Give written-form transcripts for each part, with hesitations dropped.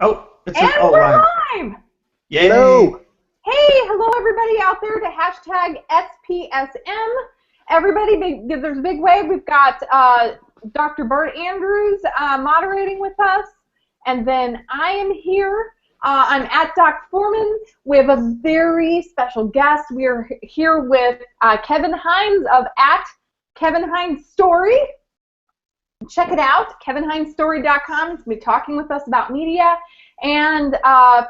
Oh, it's And an oh we're live. live! Yay! Hello. Hey, hello everybody out there to hashtag SPSM. Everybody, there's a big wave. We've got Dr. Bart Andrews moderating with us. And then I am here. I'm at Doc Foreman. We have a very special guest. We are here with Kevin Hines of at Kevin Hines Story. Check it out, kevinhinesstory.com. He's going to be talking with us about media. And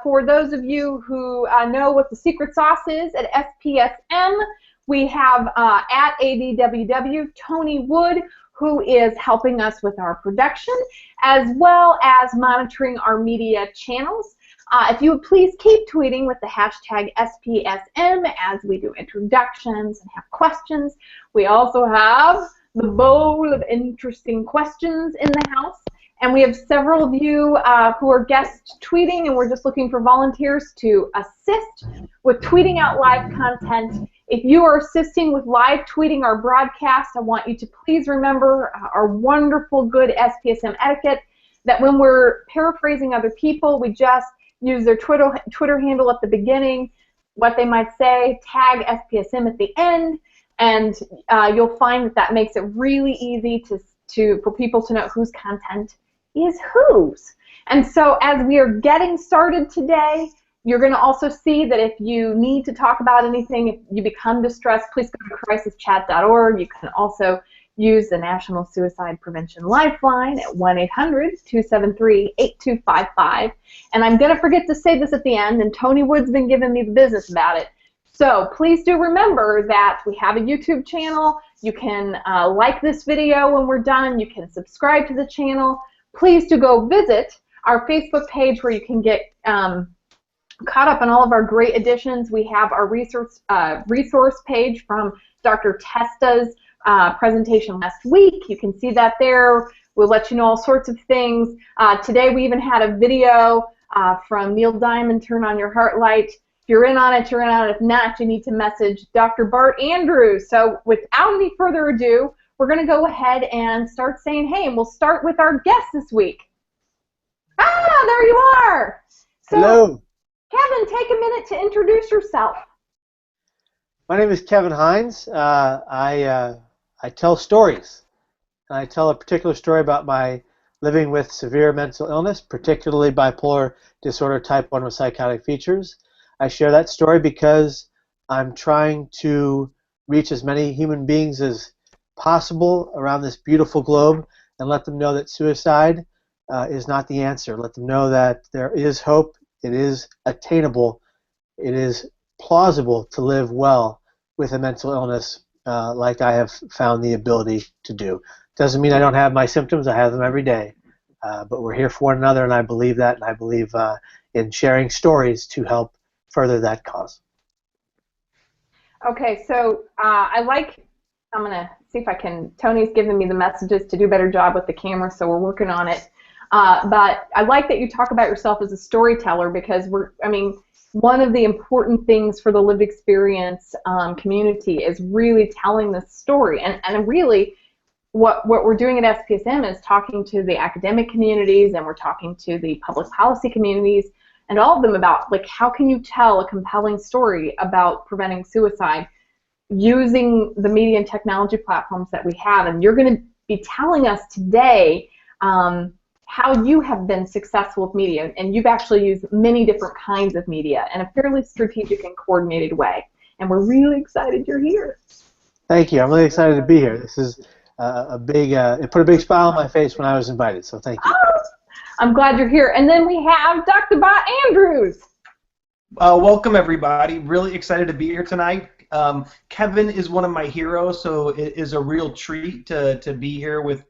for those of you who know what the secret sauce is at SPSM, we have at ADWW Tony Wood, who is helping us with our production, as well as monitoring our media channels. If you would please keep tweeting with the hashtag SPSM as we do introductions and have questions. We also have the bowl of interesting questions in the house. And we have several of you who are guest tweeting, and we're just looking for volunteers to assist with tweeting out live content. If you are assisting with live tweeting our broadcast, I want you to please remember our wonderful, good SPSM etiquette, that when we're paraphrasing other people, we just use their Twitter handle at the beginning, what they might say, tag SPSM at the end, and you'll find that makes it really easy for people to know whose content is whose. And so as we are getting started today, you're going to also see that if you need to talk about anything, if you become distressed, please go to crisischat.org. You can also use the National Suicide Prevention Lifeline at 1-800-273-8255. And I'm going to forget to say this at the end, and Tony Wood's been giving me the business about it. So please do remember that we have a YouTube channel. You can like this video when we're done. You can subscribe to the channel. Please do go visit our Facebook page where you can get caught up on all of our great editions. We have our resource page from Dr. Testa's presentation last week. You can see that there. We'll let you know all sorts of things. Today we even had a video from Neil Diamond, Turn On Your Heart Light. If you're in on it, you're in on it. If not, you need to message Dr. Bart Andrews. So without any further ado, we're going to go ahead and start saying hey, and we'll start with our guest this week. Ah, there you are. So, Hello. Kevin, take a minute to introduce yourself. My name is Kevin Hines. I tell stories. I tell a particular story about my living with severe mental illness, particularly bipolar disorder type 1 with psychotic features. I share that story because I'm trying to reach as many human beings as possible around this beautiful globe and let them know that suicide is not the answer. Let them know that there is hope, it is attainable, it is plausible to live well with a mental illness like I have found the ability to do. Doesn't mean I don't have my symptoms, I have them every day, but we're here for one another, and I believe that, and I believe in sharing stories to help further that cause. Okay, so I'm going to see if I can, Tony's giving me the messages to do a better job with the camera, so we're working on it. But I like that you talk about yourself as a storyteller, because one of the important things for the lived experience community is really telling this story. And really, what we're doing at SPSM is talking to the academic communities, and we're talking to the public policy communities, and all of them about, like, how can you tell a compelling story about preventing suicide using the media and technology platforms that we have. And you're going to be telling us today how you have been successful with media, and you've actually used many different kinds of media in a fairly strategic and coordinated way. And we're really excited you're here. Thank you. I'm really excited to be here. This is it put a big smile on my face when I was invited, so thank you. Oh, I'm glad you're here. And then we have Dr. Bart Andrews. Welcome, everybody. Really excited to be here tonight. Kevin is one of my heroes, so it is a real treat to be here with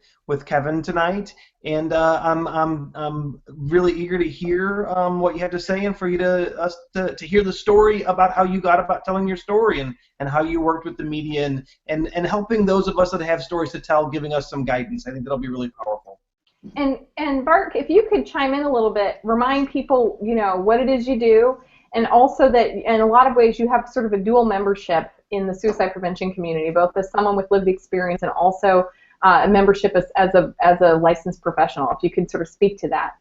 Kevin tonight. And I'm really eager to hear what you have to say, and for you to hear the story about how you got about telling your story, and how you worked with the media, and helping those of us that have stories to tell, giving us some guidance. I think that'll be really powerful. And Bart, if you could chime in a little bit, remind people, what it is you do, and also that in a lot of ways you have sort of a dual membership in the suicide prevention community, both as someone with lived experience and also a membership as a licensed professional. If you could sort of speak to that.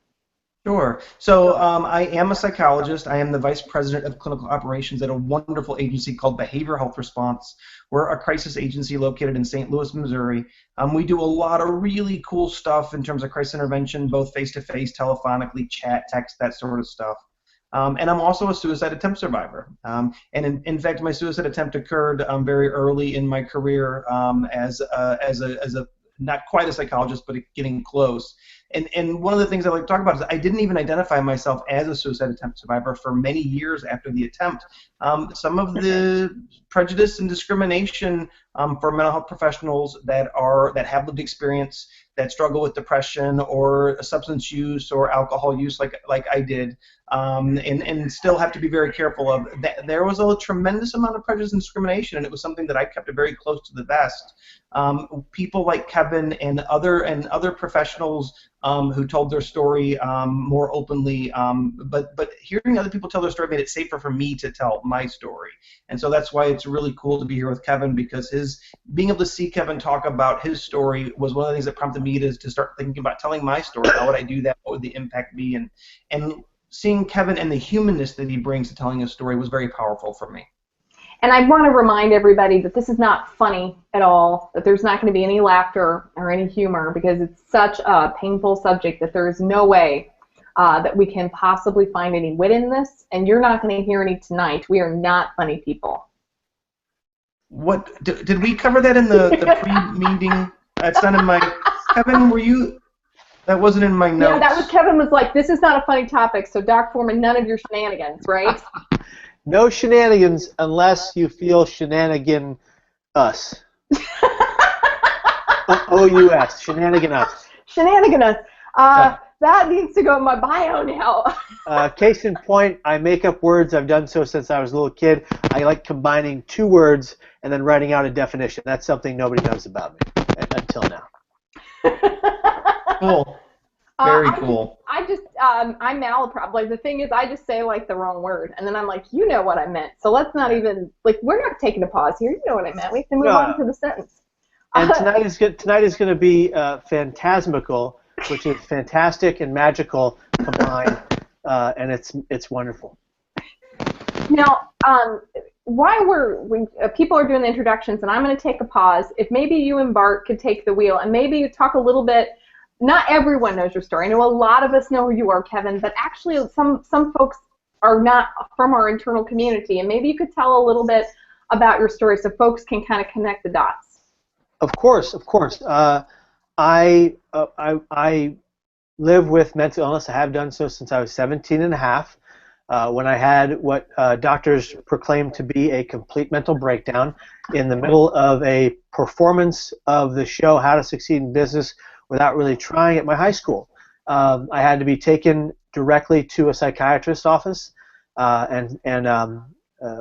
Sure. So I am a psychologist. I am the vice president of clinical operations at a wonderful agency called Behavioral Health Response. We're a crisis agency located in St. Louis, Missouri. We do a lot of really cool stuff in terms of crisis intervention, both face-to-face, telephonically, chat, text, that sort of stuff. And I'm also a suicide attempt survivor. And in fact, my suicide attempt occurred very early in my career as a not quite a psychologist, but getting close. And one of the things I like to talk about is I didn't even identify myself as a suicide attempt survivor for many years after the attempt. Some of the prejudice and discrimination for mental health professionals that have lived experience, that struggle with depression or substance use or alcohol use, like I did, and still have to be very careful of. There was a tremendous amount of prejudice and discrimination, and it was something that I kept very close to the vest. People like Kevin and other professionals who told their story more openly, but hearing other people tell their story made it safer for me to tell my story. And so that's why it's really cool to be here with Kevin, because being able to see Kevin talk about his story was one of the things that prompted me to start thinking about telling my story. How would I do that? What would the impact be? And seeing Kevin and the humanness that he brings to telling his story was very powerful for me. And I want to remind everybody that this is not funny at all, that there's not going to be any laughter or any humor, because it's such a painful subject that there is no way that we can possibly find any wit in this, and you're not going to hear any tonight. We are not funny people. What did we cover that in the pre-meeting? That's not in my. Kevin, were you? That wasn't in my notes. Yeah, that was Kevin was like, this is not a funny topic, so Doc Foreman, none of your shenanigans, right? No shenanigans unless you feel shenanigan us. O-U-S, shenanigan us. Shenanigan us. That needs to go in my bio now. Case in point, I make up words. I've done so since I was a little kid. I like combining two words and then writing out a definition. That's something nobody knows about me until now. Cool. Very cool. I'm malaprop. Like, the thing is, I just say, like, the wrong word, and then I'm like, you know what I meant. So let's not even, like, we're not taking a pause here. You know what I meant. We can move on to the sentence. And tonight is going to be phantasmical, which is fantastic and magical combined, and it's wonderful. Now, while people are doing the introductions, and I'm going to take a pause, if maybe you and Bart could take the wheel and maybe you talk a little bit. Not everyone knows your story. I know a lot of us know who you are, Kevin, but actually some folks are not from our internal community, and maybe you could tell a little bit about your story so folks can kind of connect the dots. Of course. I live with mental illness. I have done so since I was 17 and a half, when I had what doctors proclaimed to be a complete mental breakdown in the middle of a performance of the show How to Succeed in Business Without Really Trying at my high school. I had to be taken directly to a psychiatrist's office and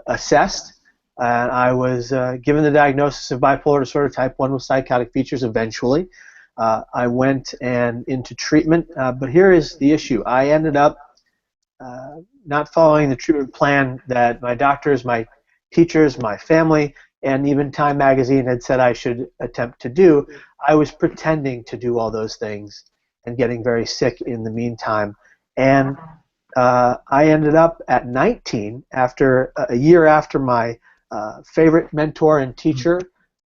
assessed. And I was given the diagnosis of bipolar disorder type 1 with psychotic features eventually. I went into treatment, but here is the issue. I ended up not following the treatment plan that my doctors, my teachers, my family, and even Time Magazine had said I should attempt to do. I was pretending to do all those things and getting very sick in the meantime. And I ended up at 19, after a year after my favorite mentor and teacher,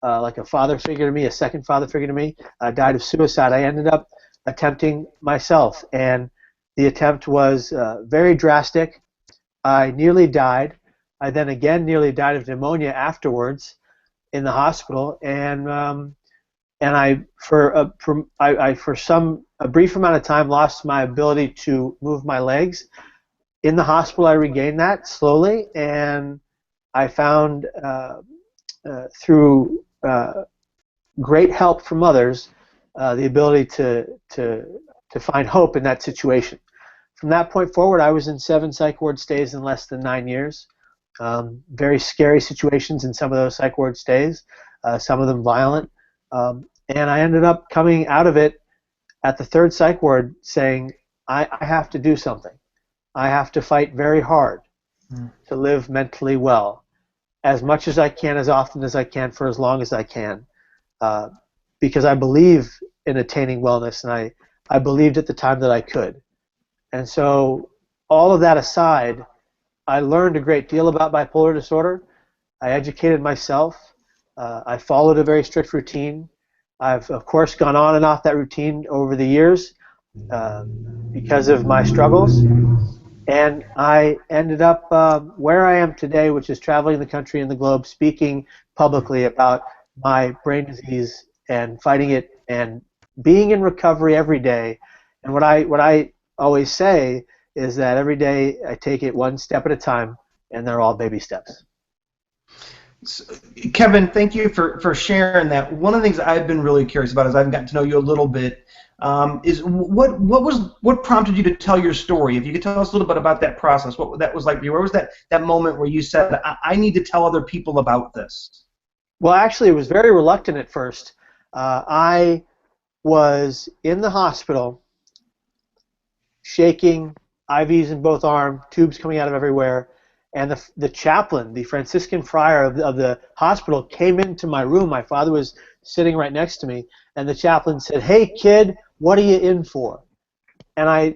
like a father figure to me, a second father figure to me, died of suicide. I ended up attempting myself, and the attempt was very drastic. I nearly died. I then again nearly died of pneumonia afterwards in the hospital, and I for a brief amount of time lost my ability to move my legs. In the hospital, I regained that slowly, and I found through great help from others the ability to find hope in that situation. From that point forward, I was in 7 psych ward stays in less than 9 years. Very scary situations in some of those psych ward stays, some of them violent. And I ended up coming out of it at the 3rd psych ward saying, I have to do something. I have to fight very hard to live mentally well, as much as I can, as often as I can, for as long as I can, because I believe in attaining wellness, and I believed at the time that I could. And so all of that aside, I learned a great deal about bipolar disorder. I educated myself. I followed a very strict routine. I've, of course, gone on and off that routine over the years because of my struggles. And I ended up where I am today, which is traveling the country and the globe, speaking publicly about my brain disease and fighting it and being in recovery every day. And what I always say is that every day I take it one step at a time, and they're all baby steps. So, Kevin, thank you for sharing that. One of the things I've been really curious about as I've gotten to know you a little bit is what prompted you to tell your story? If you could tell us a little bit about that process, what that was like for you. Where was that moment where you said, I need to tell other people about this? Well, actually, it was very reluctant at first. I was in the hospital, shaking, IVs in both arms, tubes coming out of everywhere, and the chaplain, the Franciscan friar of the hospital, came into my room. My father was sitting right next to me, and the chaplain said, "Hey, kid, what are you in for?" And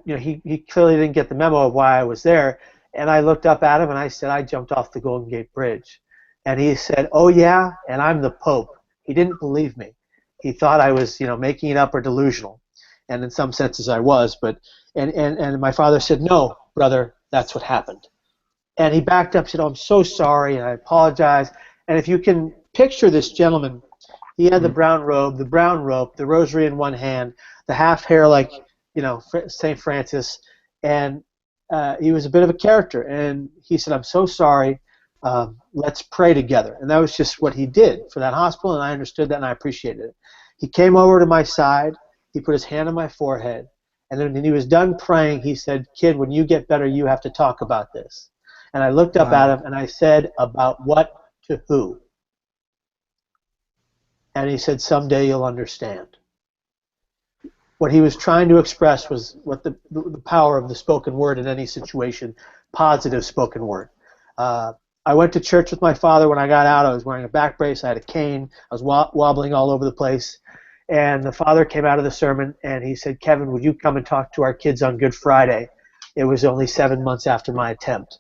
he clearly didn't get the memo of why I was there, and I looked up at him and I said, "I jumped off the Golden Gate Bridge." And he said, "Oh yeah, and I'm the Pope." He didn't believe me. He thought I was, making it up or delusional, and in some senses I was. But and my father said, "No, brother, that's what happened." And he backed up and said, "Oh, I'm so sorry, and I apologize." And if you can picture this gentleman, he had the brown robe, the rosary in one hand, the half hair like, St. Francis, and he was a bit of a character. And he said, "I'm so sorry, let's pray together." And that was just what he did for that hospital, and I understood that and I appreciated it. He came over to my side, he put his hand on my forehead, and then when he was done praying, he said, "Kid, when you get better, you have to talk about this." And I looked up at him and I said, "About what to who?" And he said, "Someday you'll understand." What he was trying to express was what the power of the spoken word in any situation, positive spoken word. I went to church with my father when I got out. I was wearing a back brace. I had a cane. I was wobbling all over the place. And the father came out of the sermon and he said, "Kevin, would you come and talk to our kids on Good Friday?" It was only 7 months after my attempt.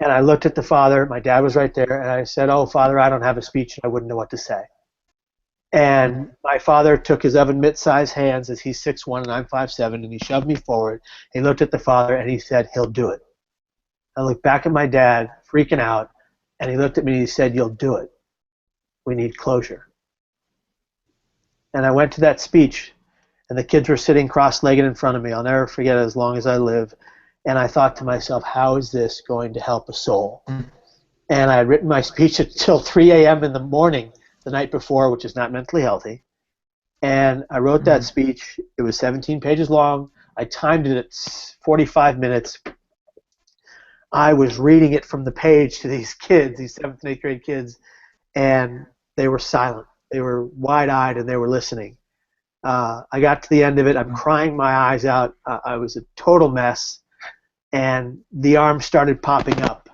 And I looked at the father. My dad was right there. And I said, "Oh, Father, I don't have a speech. I wouldn't know what to say." And my father took his Evan Mitt-sized hands, as he's 6'1" and I'm 5'7", and he shoved me forward. He looked at the father and he said, "He'll do it." I looked back at my dad, freaking out, and he looked at me and he said, "You'll do it. We need closure." And I went to that speech, and the kids were sitting cross-legged in front of me. I'll never forget it as long as I live. And I thought to myself, how is this going to help a soul? And I had written my speech until 3 a.m. in the morning the night before, which is not mentally healthy. And I wrote that speech. It was 17 pages long. I timed it at 45 minutes. I was reading it from the page to these kids, these 7th and 8th grade kids, and they were silent. They were wide-eyed, and they were listening. I got to the end of it. I'm crying my eyes out. I was a total mess. And the arms started popping up,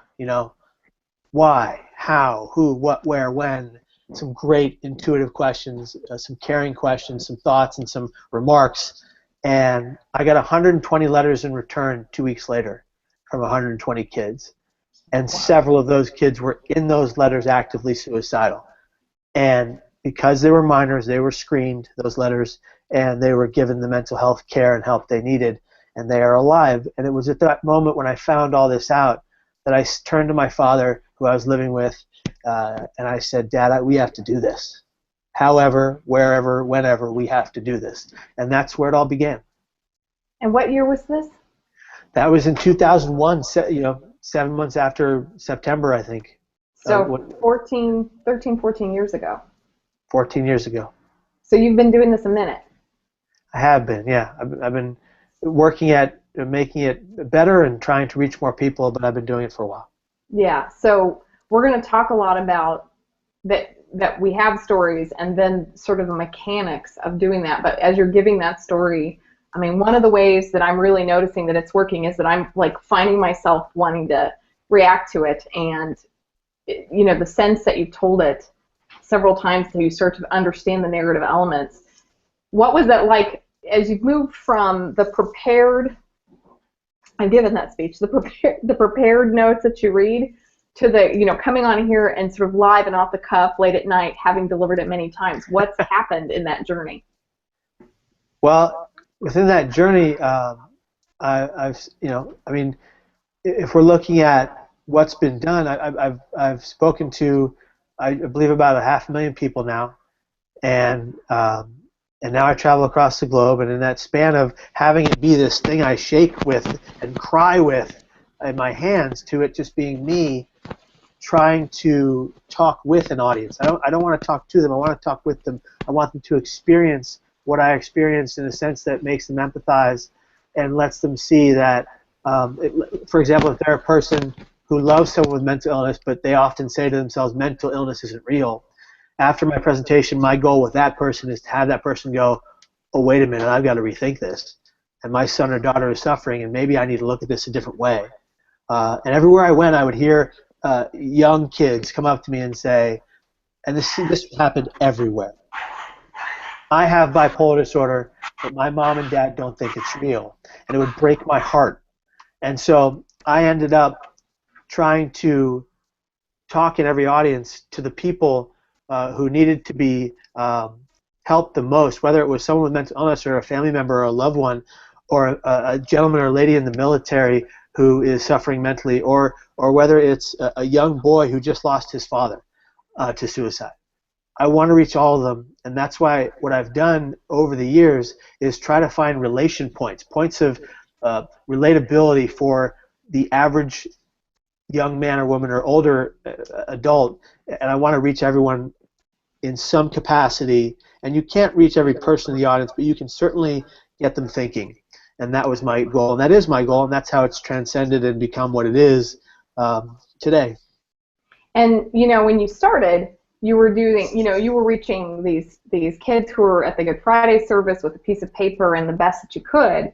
why, how, who, what, where, when. Some great intuitive questions, some caring questions, some thoughts, and some remarks. And I got 120 letters in return 2 weeks later from 120 kids. And several of those kids were in those letters actively suicidal. And because they were minors, they were screened, those letters, and they were given the mental health care and help they needed. And they are alive. And it was at that moment when I found all this out that I turned to my father, who I was living with, and I said, "Dad, we have to do this. However, wherever, whenever, we have to do this." And that's where it all began. And what year was this? That was in 2001, 7 months after September, I think. So 13, 14 years ago. 14 years ago. So you've been doing this a minute. I have been, yeah. I've been working at making it better and trying to reach more people, but I've been doing it for a while. Yeah, so we're going to talk a lot about that we have stories and then sort of the mechanics of doing that. But as you're giving that story, I mean, one of the ways that I'm really noticing that it's working is that I'm like finding myself wanting to react to it, and the sense that you've told it several times so you start to understand the narrative elements. What was that like as you've moved from the prepared, I've given that speech, the prepared notes that you read to the, coming on here and sort of live and off the cuff late at night, having delivered it many times. What's happened in that journey? Well, within that journey, if we're looking at what's been done, I've spoken to, I believe, about 500,000 people now, and now I travel across the globe, and in that span of having it be this thing I shake with and cry with in my hands to it just being me trying to talk with an audience. I don't want to talk to them. I want to talk with them. I want them to experience what I experienced in a sense that makes them empathize and lets them see that, for example, if they're a person who loves someone with mental illness, but they often say to themselves, mental illness isn't real. After my presentation, my goal with that person is to have that person go, oh, wait a minute, I've got to rethink this. And my son or daughter is suffering, and maybe I need to look at this a different way. And everywhere I went, I would hear young kids come up to me and say, and this happened everywhere, I have bipolar disorder, but my mom and dad don't think it's real. And it would break my heart. And so I ended up trying to talk in every audience to the people who needed to be helped the most, whether it was someone with mental illness or a family member or a loved one or a gentleman or lady in the military who is suffering mentally, or whether it's a young boy who just lost his father to suicide. I want to reach all of them, and that's why what I've done over the years is try to find relation points of relatability for the average young man or woman or older adult, and I want to reach everyone in some capacity. And you can't reach every person in the audience, but you can certainly get them thinking. And that was my goal, and that is my goal, and that's how it's transcended and become what it is today. And when you started, you were doing, you were reaching these kids who were at the Good Friday service with a piece of paper and the best that you could.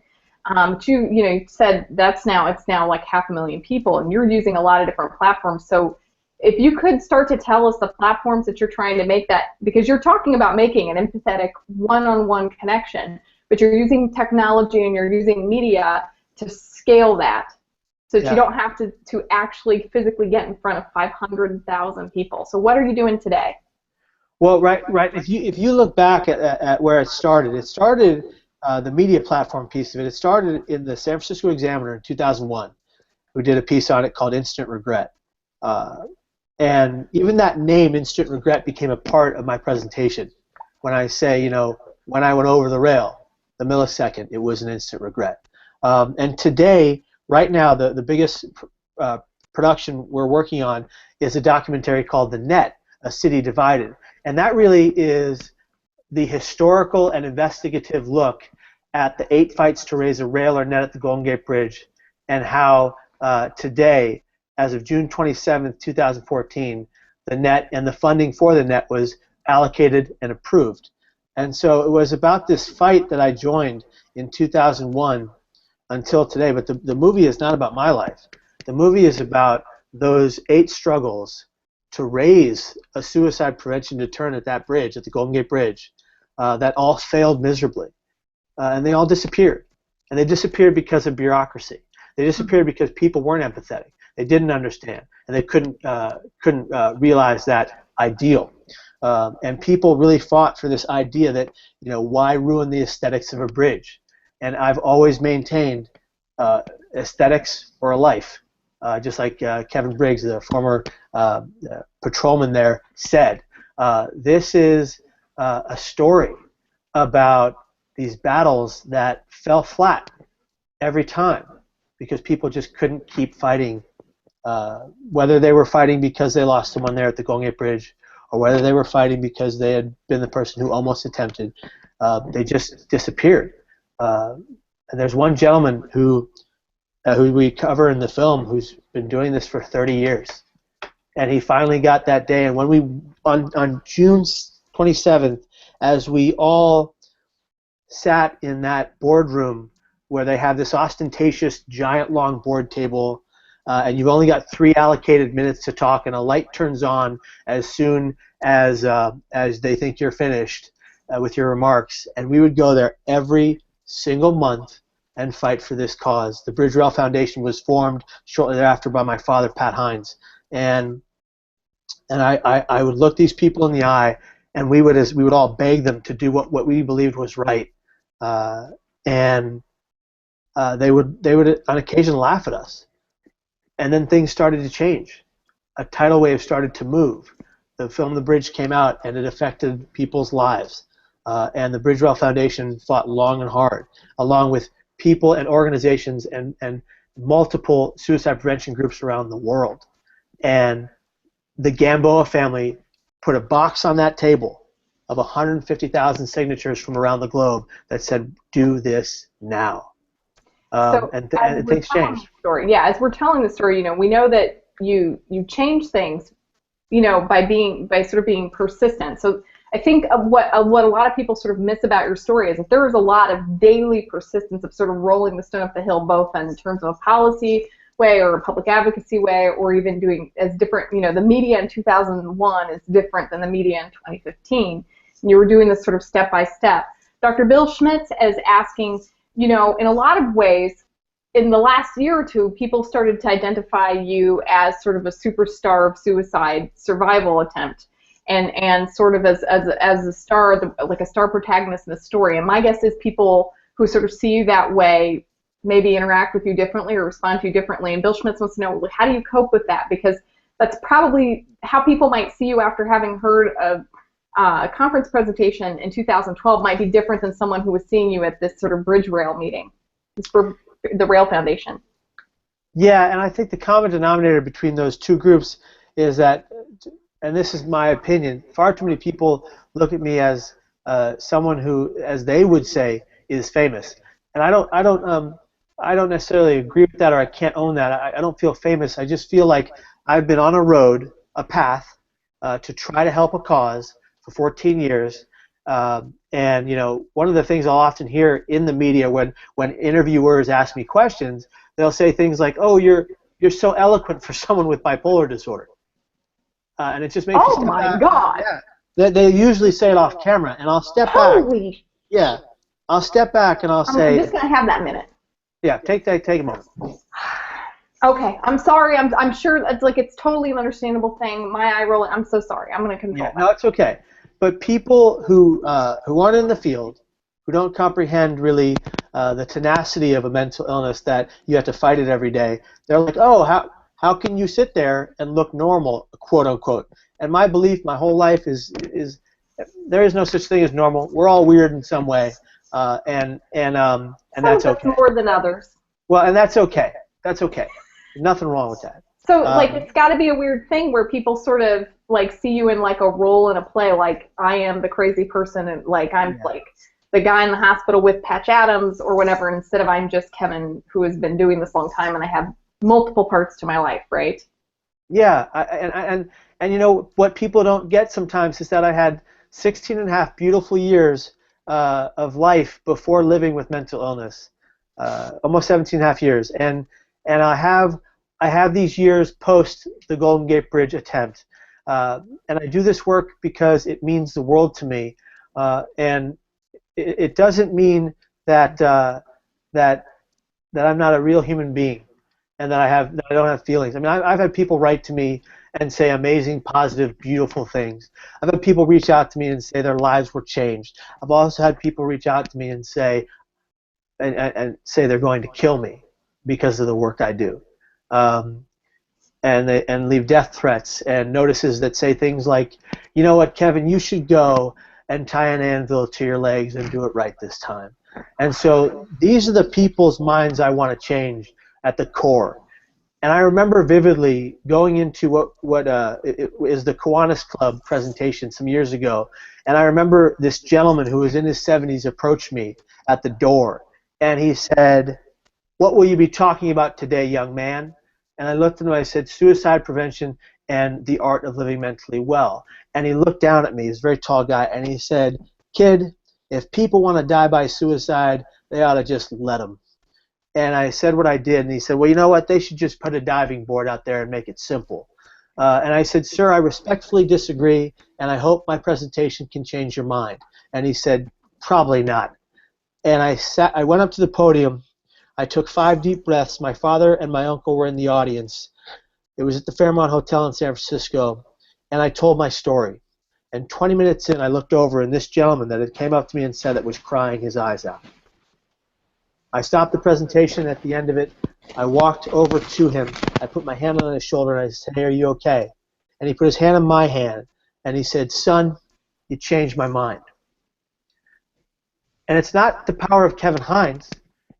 You said it's now like 500,000 people, and you're using a lot of different platforms. So if you could start to tell us the platforms that you're trying to make that, because you're talking about making an empathetic one-on-one connection, but you're using technology and you're using media to scale that so that you don't have to actually physically get in front of 500,000 people. So what are you doing today? Well, right. If you look back at where it started the media platform piece of it. It started in the San Francisco Examiner in 2001, who did a piece on it called Instant Regret. And even that name, Instant Regret, became a part of my presentation. When I say, when I went over the rail, the millisecond, it was an instant regret. And today, right now, the biggest production we're working on is a documentary called The Net, A City Divided. And that really is the historical and investigative look at the 8 fights to raise a rail or net at the Golden Gate Bridge, and how today, as of June 27th, 2014, the net and the funding for the net was allocated and approved. And so it was about this fight that I joined in 2001 until today. But the movie is not about my life. The movie is about those 8 struggles to raise a suicide prevention deterrent at that bridge, at the Golden Gate Bridge, that all failed miserably. And they all disappeared. And they disappeared because of bureaucracy. They disappeared because people weren't empathetic. They didn't understand, and they couldn't realize that ideal. And people really fought for this idea that, why ruin the aesthetics of a bridge? And I've always maintained aesthetics for a life, just like Kevin Briggs, the former patrolman there, said. This is a story about these battles that fell flat every time because people just couldn't keep fighting, whether they were fighting because they lost someone there at the Golden Gate Bridge, or whether they were fighting because they had been the person who almost attempted. They just disappeared. And there's one gentleman who we cover in the film who's been doing this for 30 years. And he finally got that day. And when we, on June 27th, as we all sat in that boardroom where they have this ostentatious giant long board table, and you've only got 3 allocated minutes to talk, and a light turns on as soon as they think you're finished, with your remarks, and we would go there every single month and fight for this cause. The Bridge Rail Foundation was formed shortly thereafter by my father, Pat Hines, and I would look these people in the eye, and we would all beg them to do what we believed was right, and they would on occasion laugh at us, and then things started to change. A tidal wave started to move. The film The Bridge came out, and it affected people's lives, and the Bridge Rail Foundation fought long and hard, along with people and organizations and multiple suicide prevention groups around the world. And the Gamboa family put a box on that table of 150,000 signatures from around the globe that said, "Do this now." And things changed. As we're telling the story, we know that you change things, by sort of being persistent. So I think what a lot of people sort of miss about your story is that there is a lot of daily persistence of sort of rolling the stone up the hill, both in terms of a policy way or a public advocacy way, or even doing as different, the media in 2001 is different than the media in 2015. And you were doing this sort of step by step. Dr. Bill Schmitz is asking, in a lot of ways, in the last year or two, people started to identify you as sort of a superstar of suicide survival attempt, and sort of as a star, like a star protagonist in the story. And my guess is people who sort of see you that way maybe interact with you differently or respond to you differently. And Bill Schmitz wants to know, how do you cope with that? Because that's probably how people might see you after having heard a conference presentation in 2012 might be different than someone who was seeing you at this sort of Bridge Rail meeting. It's for the Rail Foundation. Yeah, and I think the common denominator between those two groups is that, and this is my opinion, far too many people look at me as someone who, as they would say, is famous. And I don't necessarily agree with that, or I can't own that. I don't feel famous. I just feel like I've been on a road, a path, to try to help a cause for 14 years. And one of the things I'll often hear in the media when interviewers ask me questions, they'll say things like, "Oh, you're so eloquent for someone with bipolar disorder," and it just makes me step back. Oh my God! Yeah. They usually say it off camera, and I'll step back. Yeah, I'll step back and I'll say. I'm just gonna have that minute. Yeah, take a moment. Okay, I'm sorry. I'm sure it's totally an understandable thing. My eye rolling. I'm so sorry. I'm gonna control. Yeah, no, it's okay. But people who aren't in the field, who don't comprehend really the tenacity of a mental illness, that you have to fight it every day, they're like, "Oh, how can you sit there and look normal, quote unquote?" And my belief, my whole life is there is no such thing as normal. We're all weird in some way, and that's okay. More than others. Well, and that's okay. That's okay. There's nothing wrong with that. So, it's got to be a weird thing where people sort of, see you in, a role in a play, I am the crazy person, and, I'm, the guy in the hospital with Patch Adams or whatever, instead of I'm just Kevin, who has been doing this long time, and I have multiple parts to my life, right? Yeah, and what people don't get sometimes is that I had 16 and a half beautiful years of life before living with mental illness, almost 17 and a half years, and I have these years post the Golden Gate Bridge attempt, and I do this work because it means the world to me, and it doesn't mean that that I'm not a real human being, and that I don't have feelings. I mean, I've had people write to me and say amazing, positive, beautiful things. I've had people reach out to me and say their lives were changed. I've also had people reach out to me and say they're going to kill me because of the work I do. And leave death threats and notices that say things like, "You know what, Kevin, you should go and tie an anvil to your legs and do it right this time." And so these are the people's minds I want to change at the core. And I remember vividly going into what is the Kiwanis Club presentation some years ago, and I remember this gentleman who was in his 70s approached me at the door, and he said, "What will you be talking about today, young man?" And I looked at him and I said, "Suicide prevention and the art of living mentally well." And he looked down at me, he's a very tall guy, and he said, "Kid, if people want to die by suicide, they ought to just let them." And I said what I did, and he said, "Well, you know what, they should just put a diving board out there and make it simple." And I said, "Sir, I respectfully disagree, and I hope my presentation can change your mind. And he said, probably not. And I went up to the podium. I took 5 deep breaths. My father and my uncle were in the audience. It was at the Fairmont Hotel in San Francisco, and I told my story. And 20 minutes in, I looked over, and this gentleman that had came up to me and said it was crying his eyes out. I stopped the presentation. At the end of it, I walked over to him. I put my hand on his shoulder, and I said, hey, are you okay? And he put his hand on my hand, and he said, son, you changed my mind. And it's not the power of Kevin Hines.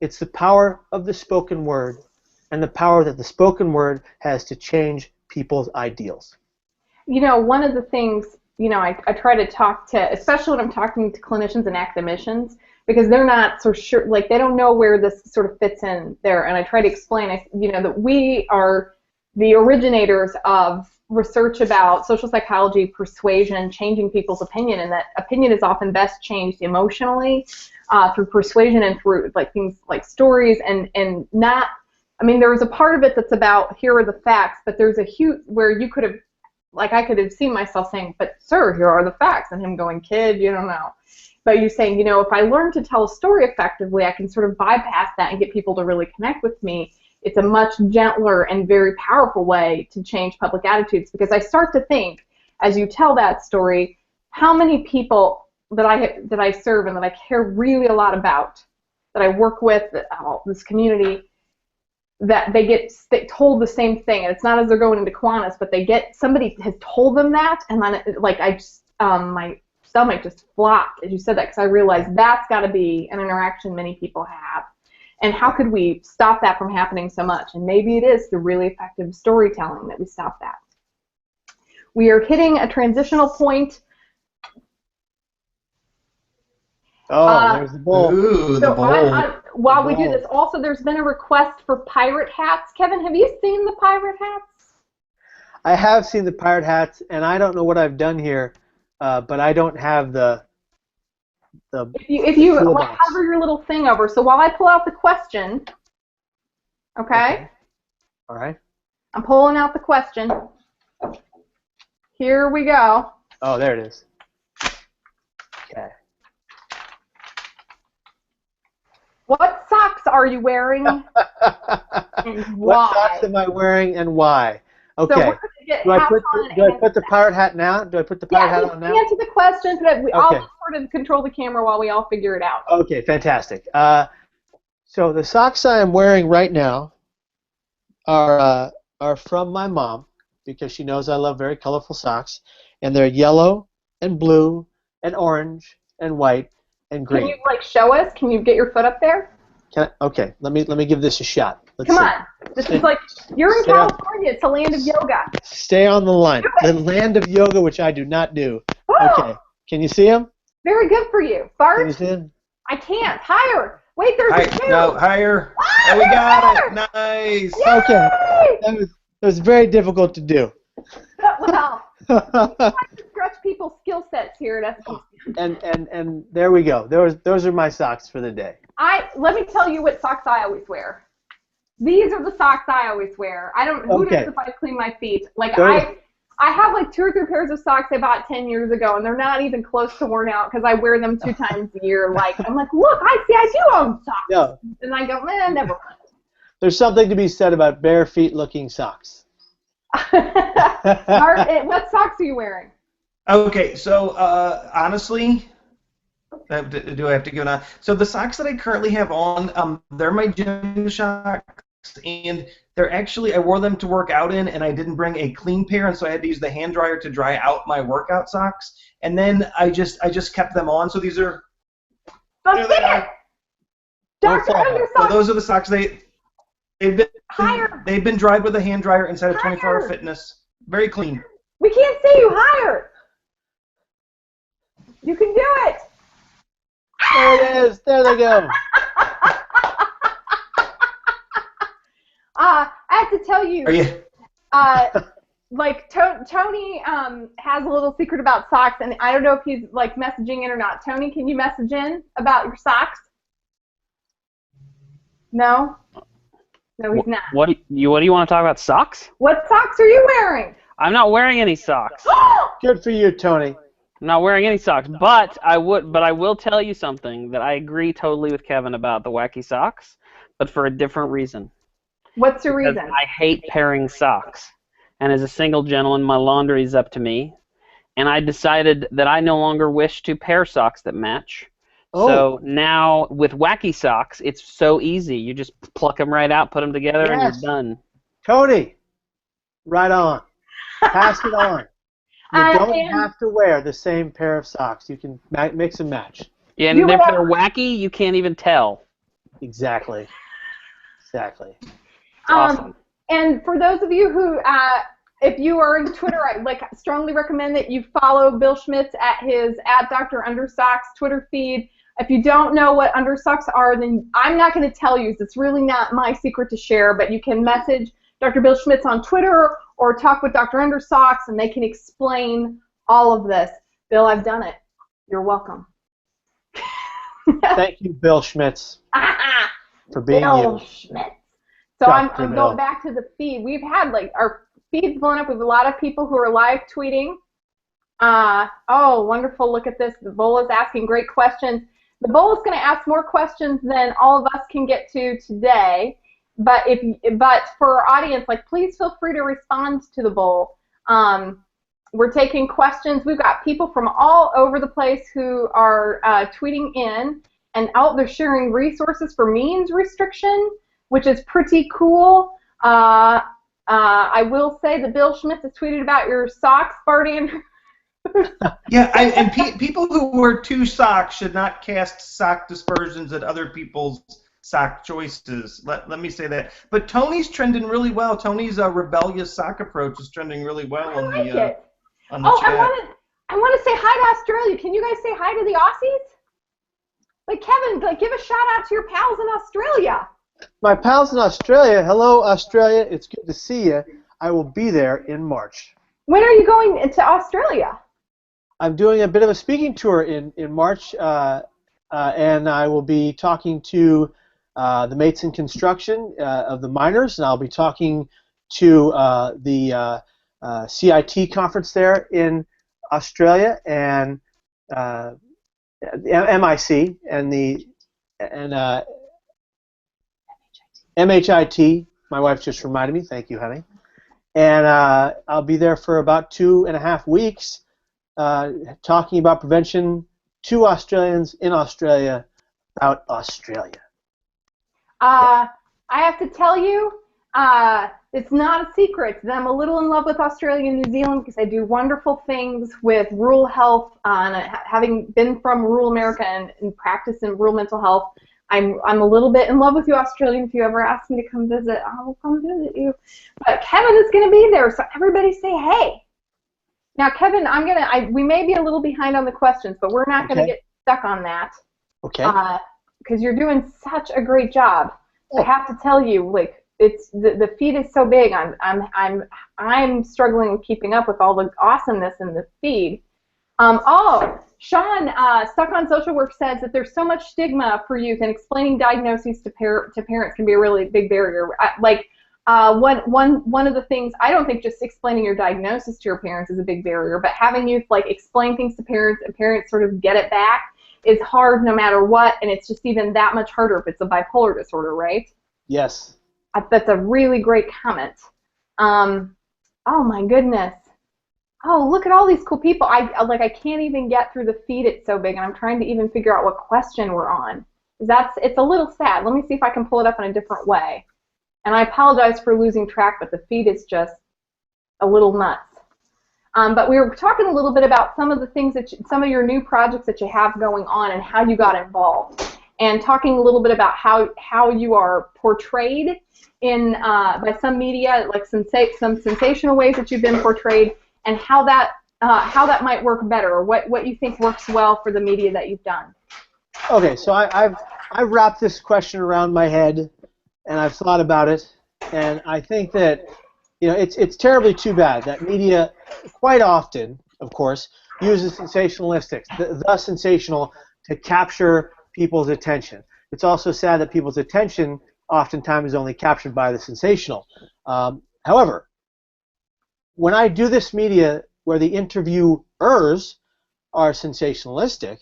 It's the power of the spoken word and the power that the spoken word has to change people's ideals. You know, one of the things, you know, I try to talk to, especially when I'm talking to clinicians and academicians, because they're not so sure, like they don't know where this sort of fits in there. And I try to explain, you know, that we are the originators of research about social psychology, persuasion, changing people's opinion, and that opinion is often best changed emotionally through persuasion and through like things like stories and not, I mean, there was a part of it that's about here are the facts, but there's a huge where you could have, like I could have seen myself saying, but sir, here are the facts, and him going, kid, you don't know. But you're saying, you know, if I learn to tell a story effectively, I can sort of bypass that and get people to really connect with me. It's a much gentler and very powerful way to change public attitudes, because I start to think, as you tell that story, how many people that I serve and that I care really a lot about, that I work with, this community, that they get told the same thing, and it's not as they're going into Kiwanis, but they get, somebody has told them that, and then like I just, my stomach just flopped as you said that, because I realized that's got to be an interaction many people have. And how could we stop that from happening so much? And maybe it is the really effective storytelling that we stop that. We are hitting a transitional point. Oh, there's the bowl. Ooh, the bowl. While we do this, also there's been a request for pirate hats. Kevin, have you seen the pirate hats? I have seen the pirate hats, and I don't know what I've done here, but I don't have the if you like, hover your little thing over. So while I pull out the question, okay? All right. I'm pulling out the question. Here we go. Oh, there it is. Okay. What socks are you wearing and why? What socks am I wearing and why? Okay. So we're gonna get do I put the pirate hat now? Do I put the pirate hat on now? Answer the question, but I'll sort of control the camera while we all figure it out. Okay, fantastic. So the socks I am wearing right now are from my mom, because she knows I love very colorful socks, and they're yellow and blue and orange and white and green. Can you like show us? Can you get your foot up there? Okay, let me give this a shot. Come on. This is like, you're in California. It's a land of yoga. Stay on the line. The land of yoga, which I do not do. Oh, okay. Can you see him? Very good for you. Bart? Can you see him? I can't. Higher. Wait, there's a two. No, higher. Oh, we got it. Nice. Yay! Okay. That was very difficult to do. Well, I like to stretch people's skill sets here at SPC. And there we go. Those are my socks for the day. Let me tell you what socks I always wear. These are the socks I always wear. I don't. Who knows if I clean my feet? Like I have like 2 or 3 pairs of socks I bought 10 years ago, and they're not even close to worn out because I wear them 2 times a year. Like I'm like, look, I do own socks. Yeah. And I go, never mind. There's something to be said about bare feet looking socks. What socks are you wearing? Okay, so honestly, do I have to go now? So the socks that I currently have on, they're my gym socks, and they're actually, I wore them to work out in, and I didn't bring a clean pair, and so I had to use the hand dryer to dry out my workout socks, and then I just kept them on. So these are. Let's see it. Dr. Undersocks. So those are the socks they've been dried with a hand dryer inside of 24-hour fitness. Very clean. We can't see you. Higher. You can do it. There it is. There they go. I have to tell you. Are you? Like Tony has a little secret about socks, and I don't know if he's like messaging in or not. Tony, can you message in about your socks? No. No, he's not. What do you want to talk about? Socks? What socks are you wearing? I'm not wearing any socks. Good for you, Tony. I'm not wearing any socks, but I will tell you something that I agree totally with Kevin about the wacky socks, but for a different reason. What's the Because reason? I hate pairing socks. And as a single gentleman, my laundry is up to me. And I decided that I no longer wish to pair socks that match. Oh. So now with wacky socks, it's so easy. You just pluck them right out, put them together, and you're Yes. done. Tony, right on. Pass it on. You don't have to wear the same pair of socks. You can mix and match. Yeah, and if they're wacky, you can't even tell. Exactly. Exactly. Awesome. And for those of you who, if you are in Twitter, I strongly recommend that you follow Bill Schmitz at his @Dr. Undersocks Twitter feed. If you don't know what undersocks are, then I'm not going to tell you. It's really not my secret to share, but you can message Dr. Bill Schmitz on Twitter or talk with Dr. Undersocks, and they can explain all of this. Bill, I've done it. You're welcome. Thank you, Bill Schmitz, for being Bill you. Schmitz. So I'm Dr. Bill. going back to the feed. We've had our feed's blown up with a lot of people who are live tweeting. Oh, wonderful! Look at this. The Bowl is asking great questions. The Bowl is going to ask more questions than all of us can get to today. But for our audience, please feel free to respond to the Bowl. We're taking questions. We've got people from all over the place who are tweeting in, and they're sharing resources for means restriction, which is pretty cool. I will say that Bill Schmitz has tweeted about your socks, Bart Andrews. Yeah, and people who wear two socks should not cast sock dispersions at other people's sock choices. Let me say that. But Tony's trending really well. Tony's rebellious sock approach is trending really well on the chat. I want to say hi to Australia. Can you guys say hi to the Aussies? Kevin, give a shout out to your pals in Australia. My pals in Australia, hello Australia, it's good to see you. I will be there in March. When are you going to Australia? I'm doing a bit of a speaking tour in March, and I will be talking to the mates in construction of the miners, and I'll be talking to the CIT conference there in Australia, and the MIC and the MHIT. My wife just reminded me. Thank you, honey. And I'll be there for about 2.5 weeks talking about prevention to Australians in Australia about Australia. I have to tell you, it's not a secret that I'm a little in love with Australia and New Zealand because they do wonderful things with rural health. And having been from rural America and practice in rural mental health, I'm a little bit in love with you, Australian. If you ever ask me to come visit, I will come visit you. But Kevin is going to be there, so everybody say hey. Now, Kevin, we may be a little behind on the questions, but we're not going to get stuck on that. Okay. Because you're doing such a great job. I have to tell you, it's the feed is so big. I'm struggling with keeping up with all the awesomeness in the feed. Sean, Stuck on Social Work says that there's so much stigma for youth, and explaining diagnoses to parents can be a really big barrier. One of the things, I don't think just explaining your diagnosis to your parents is a big barrier, but having youth explain things to parents and parents sort of get it back is hard no matter what, and it's just even that much harder if it's a bipolar disorder, right? Yes. That's a really great comment. Oh my goodness. Oh, look at all these cool people. I can't even get through the feed. It's so big, and I'm trying to even figure out what question we're on. It's a little sad. Let me see if I can pull it up in a different way. And I apologize for losing track, but the feed is just a little nuts. But we were talking a little bit about some of the things some of your new projects that you have going on and how you got involved, and talking a little bit about how you are portrayed in by some media, some sensational ways that you've been portrayed, and how that might work better, or what you think works well for the media that you've done. Okay, so I've wrapped this question around my head, and I've thought about it, and I think that it's terribly too bad that media quite often, of course, uses sensationalistics, the sensational, to capture people's attention. It's also sad that people's attention oftentimes is only captured by the sensational. However, when I do this media, where the interviewers are sensationalistic,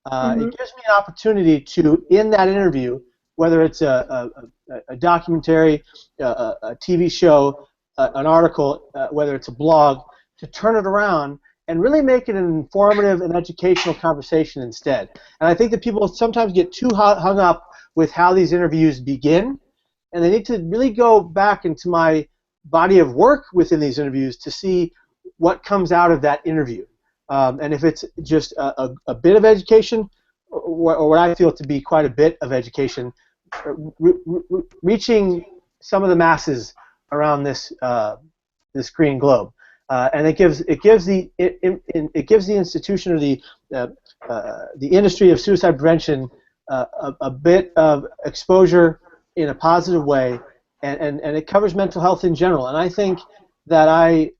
Mhm. it gives me an opportunity to, in that interview, whether it's a documentary, a TV show, an article, whether it's a blog, to turn it around and really make it an informative and educational conversation instead. And I think that people sometimes get too hung up with how these interviews begin, and they need to really go back into my body of work within these interviews to see what comes out of that interview. And if it's just a bit of education, or what I feel to be quite a bit of education, reaching some of the masses around this green globe, and it gives the institution or the industry of suicide prevention a bit of exposure in a positive way, and it covers mental health in general. And I think that I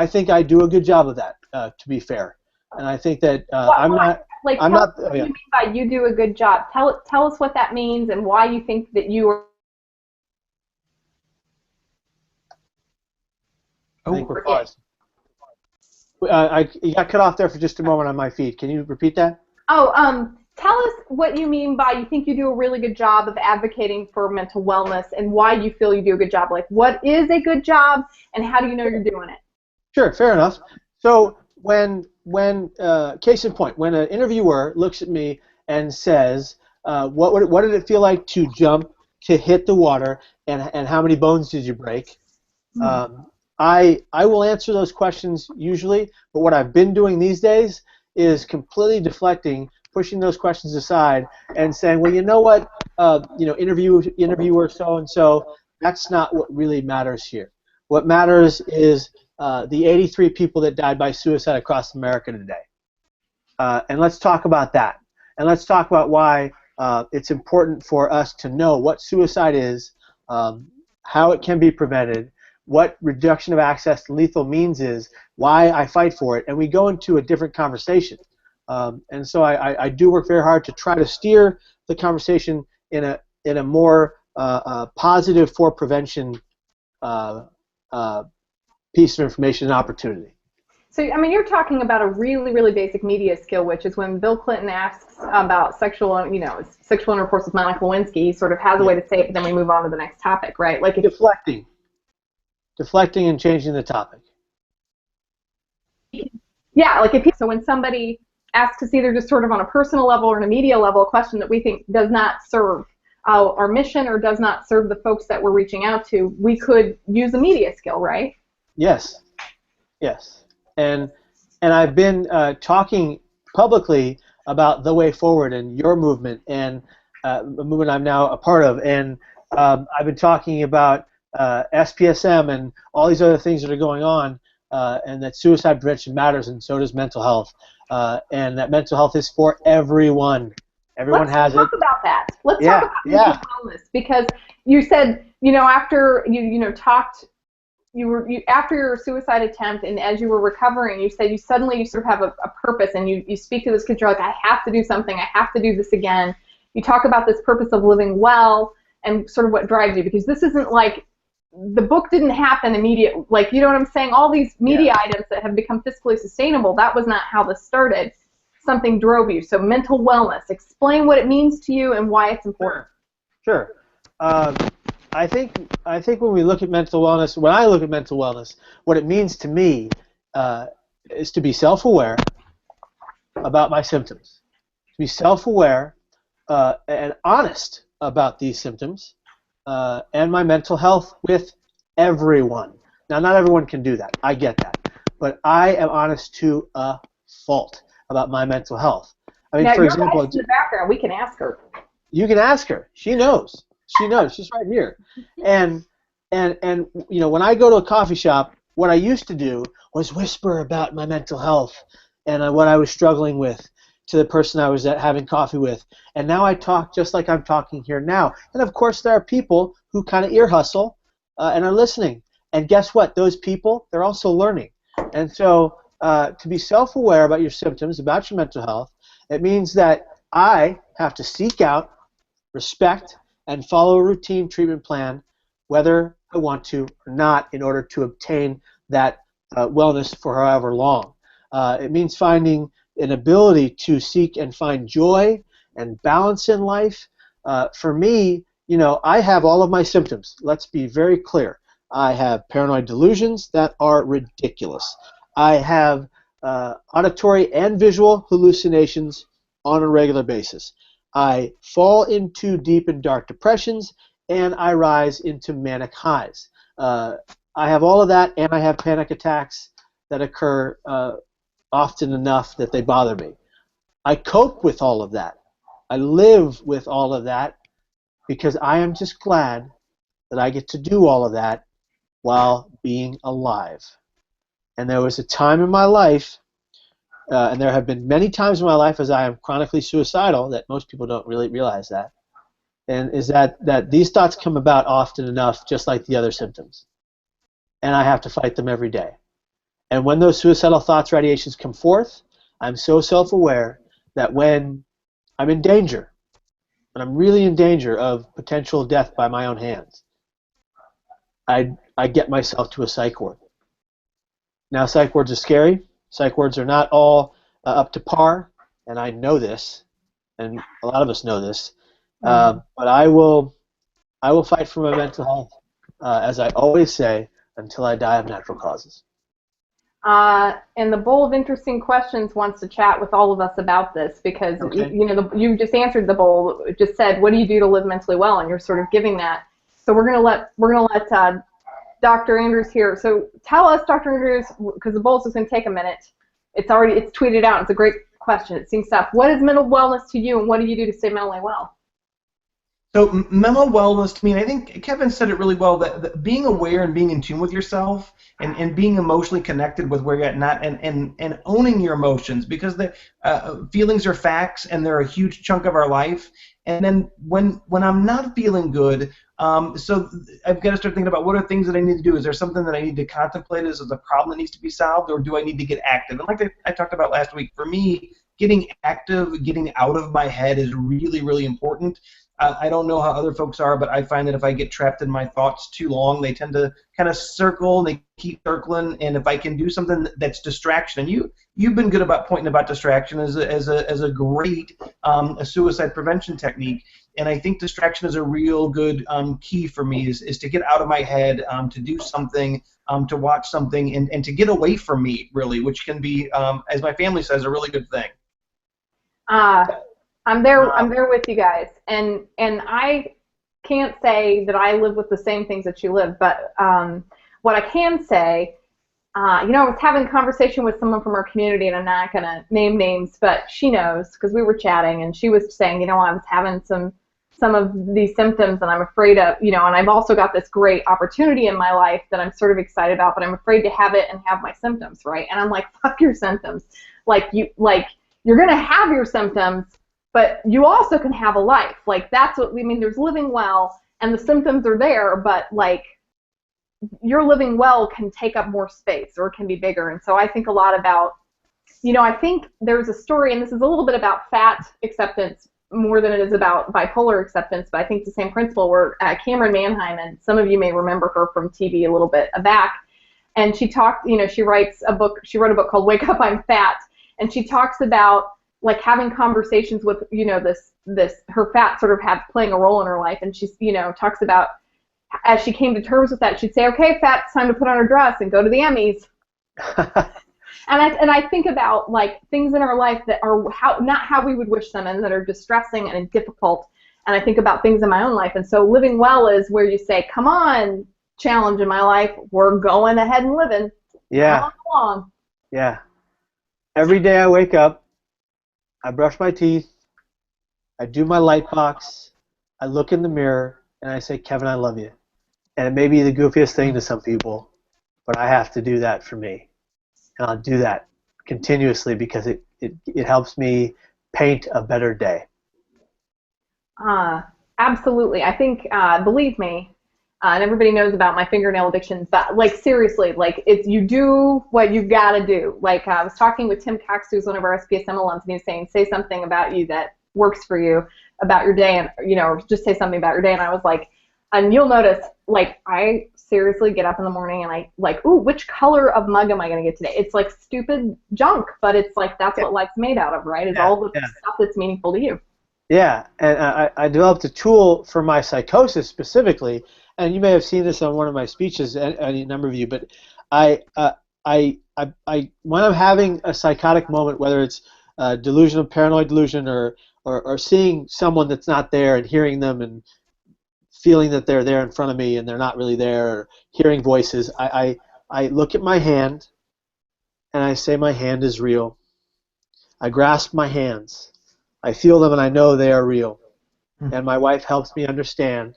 think I do a good job of that, to be fair. And I think that I'm not. Like, I'm tell not. us what you mean by you do a good job. Tell us what that means and why you think that you are. I think we're paused. You got cut off there for just a moment on my feed. Can you repeat that? Oh, tell us what you mean by you think you do a really good job of advocating for mental wellness and why you feel you do a good job. Like, what is a good job and how do you know you're doing it? Sure, fair enough. So when case in point, when an interviewer looks at me and says, what did it feel like to jump, to hit the water, and how many bones did you break? I will answer those questions usually, but what I've been doing these days is completely deflecting, pushing those questions aside, and saying, well, you know what, interviewer so and so, that's not what really matters here. What matters is the 83 people that died by suicide across America today, and let's talk about that, and let's talk about why it's important for us to know what suicide is, how it can be prevented, what reduction of access to lethal means is, why I fight for it, and we go into a different conversation. And so I do work very hard to try to steer the conversation in a more positive for prevention piece of information and opportunity. So, I mean, you're talking about a really, really basic media skill, which is when Bill Clinton asks about sexual intercourse with Monica Lewinsky, he sort of has a way to say it, but then we move on to the next topic, right? Like deflecting and changing the topic. Yeah, like so when somebody asks us either just sort of on a personal level or on a media level a question that we think does not serve our mission or does not serve the folks that we're reaching out to, we could use a media skill, right? Yes. And I've been talking publicly about the way forward and your movement and a movement I'm now a part of, and I've been talking about SPSM and all these other things that are going on, and that suicide prevention matters, and so does mental health, and that mental health is for everyone. Everyone has it. Let's talk about that. Let's talk about mental wellness, because you said, after you talked, after your suicide attempt and as you were recovering, you said you sort of have a purpose, and you speak to those kids. You're like, I have to do something. I have to do this again. You talk about this purpose of living well and sort of what drives you, because this isn't like the book didn't happen immediately. Like, you know what I'm saying? All these media items that have become fiscally sustainable, that was not how this started. Something drove you. So mental wellness, explain what it means to you and why it's important. Sure. I think when we look at mental wellness, when I look at mental wellness, what it means to me is to be self-aware about my symptoms, to be self-aware and honest about these symptoms and my mental health with everyone. Now, not everyone can do that. I get that. But I am honest to a fault about my mental health. I mean, now, for example, in the background, we can ask her. You can ask her. She knows. She knows. She's right here. And when I go to a coffee shop, what I used to do was whisper about my mental health and what I was struggling with to the person I was having coffee with. And now I talk just like I'm talking here now. And of course, there are people who kind of ear hustle and are listening. And guess what? Those people, they're also learning. And so to be self-aware about your symptoms, about your mental health, it means that I have to seek out, respect, and follow a routine treatment plan, whether I want to or not, in order to obtain that wellness for however long. It means finding an ability to seek and find joy and balance in life. For me, I have all of my symptoms. Let's be very clear. I have paranoid delusions that are ridiculous. I have auditory and visual hallucinations on a regular basis. I fall into deep and dark depressions, and I rise into manic highs. I have all of that, and I have panic attacks that occur often enough that they bother me. I cope with all of that. I live with all of that because I am just glad that I get to do all of that while being alive. And there was a time in my life, and there have been many times in my life as I am chronically suicidal, that most people don't really realize that, and is that these thoughts come about often enough just like the other symptoms. And I have to fight them every day. And when those suicidal thoughts, radiations come forth, I'm so self-aware that when I'm in danger, when I'm really in danger of potential death by my own hands, I get myself to a psych ward. Now, psych wards are scary. Psych wards are not all up to par, and I know this, and a lot of us know this. But I will fight for my mental health, as I always say, until I die of natural causes. And the Bowl of Interesting Questions wants to chat with all of us about this because Okay. you just answered the Bowl. It just said, "What do you do to live mentally well?" And you're sort of giving that. So we're gonna let Dr. Andrews here. So tell us, Dr. Andrews, because the Bowl's just gonna take a minute. It's tweeted out. It's a great question. It seems up. What is mental wellness to you, and what do you do to stay mentally well? So mental wellness to me, and I think Kevin said it really well, that being aware and being in tune with yourself and being emotionally connected with where you're at and owning your emotions, because the feelings are facts and they're a huge chunk of our life. And then when I'm not feeling good, so I've got to start thinking about what are things that I need to do. Is there something that I need to contemplate? Is there a problem that needs to be solved, or do I need to get active? And like I talked about last week, for me, getting active, getting out of my head is really, really important. I don't know how other folks are, but I find that if I get trapped in my thoughts too long, they tend to kind of circle, they keep circling, and if I can do something that's distraction, and you've been good about pointing about distraction as a great a suicide prevention technique, and I think distraction is a real good key for me is to get out of my head, to do something, to watch something, and to get away from me, really, which can be, as my family says, a really good thing. I'm there with you guys, and I can't say that I live with the same things that you live, but what I can say, I was having a conversation with someone from our community, and I'm not going to name names, but she knows because we were chatting, and she was saying, I was having some of these symptoms, and I'm afraid of, and I've also got this great opportunity in my life that I'm sort of excited about, but I'm afraid to have it and have my symptoms, right? And I'm like, fuck your symptoms. You're going to have your symptoms, but you also can have a life. That's what we mean. There's living well, and the symptoms are there, but your living well can take up more space, or it can be bigger. And so I think a lot about, I think there's a story, and this is a little bit about fat acceptance more than it is about bipolar acceptance, but I think it's the same principle where Cameron Manheim, and some of you may remember her from TV a little bit back, and she talked, she wrote a book called Wake Up, I'm Fat, and she talks about having conversations with, this her fat sort of playing a role in her life, and she's, talks about as she came to terms with that, she'd say, okay, fat, it's time to put on her dress and go to the Emmys. And I think about things in our life that are not how we would wish them, and that are distressing and difficult, and I think about things in my own life, and so living well is where you say, come on, challenge in my life, we're going ahead and living. Yeah. Come along. Yeah. Every day I wake up, I brush my teeth, I do my light box, I look in the mirror, and I say, Kevin, I love you. And it may be the goofiest thing to some people, but I have to do that for me. And I'll do that continuously because it helps me paint a better day. Absolutely. I think, believe me, and everybody knows about my fingernail addictions, but seriously, it's you do what you've got to do. I was talking with Tim Cox, who's one of our SPSM alums, and he was saying, say something about you that works for you about your day, and or just say something about your day, and I was like, And you'll notice, like, I seriously get up in the morning and I, like, ooh, which color of mug am I going to get today? It's like stupid junk, but it's like that's what life's made out of, right? Is all the stuff that's meaningful to you. Yeah, and I developed a tool for my psychosis specifically, and you may have seen this on one of my speeches, a number of you, but I when I'm having a psychotic moment, whether it's delusional, paranoid delusion, or seeing someone that's not there and hearing them and feeling that they're there in front of me and they're not really there, or hearing voices, I look at my hand and I say my hand is real. I grasp my hands. I feel them and I know they are real. And my wife helps me understand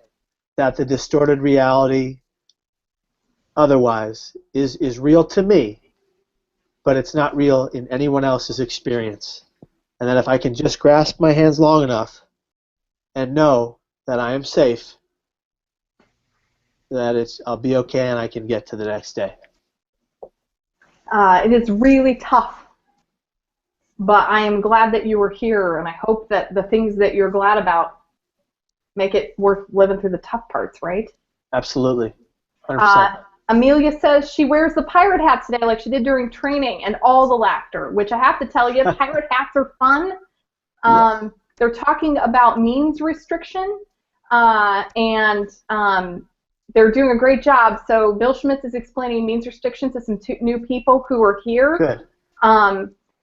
that the distorted reality otherwise is real to me, but it's not real in anyone else's experience. And that if I can just grasp my hands long enough and know that I am safe, that I'll be okay and I can get to the next day. It is really tough, but I am glad that you were here, and I hope that the things that you're glad about make it worth living through the tough parts, right? Absolutely. 100%. Amelia says she wears the pirate hat today like she did during training, and all the laughter, which I have to tell you, pirate hats are fun. Yes. They're talking about means restriction, and they're doing a great job. So Bill Schmitz is explaining means restriction to some new people who are here. Good.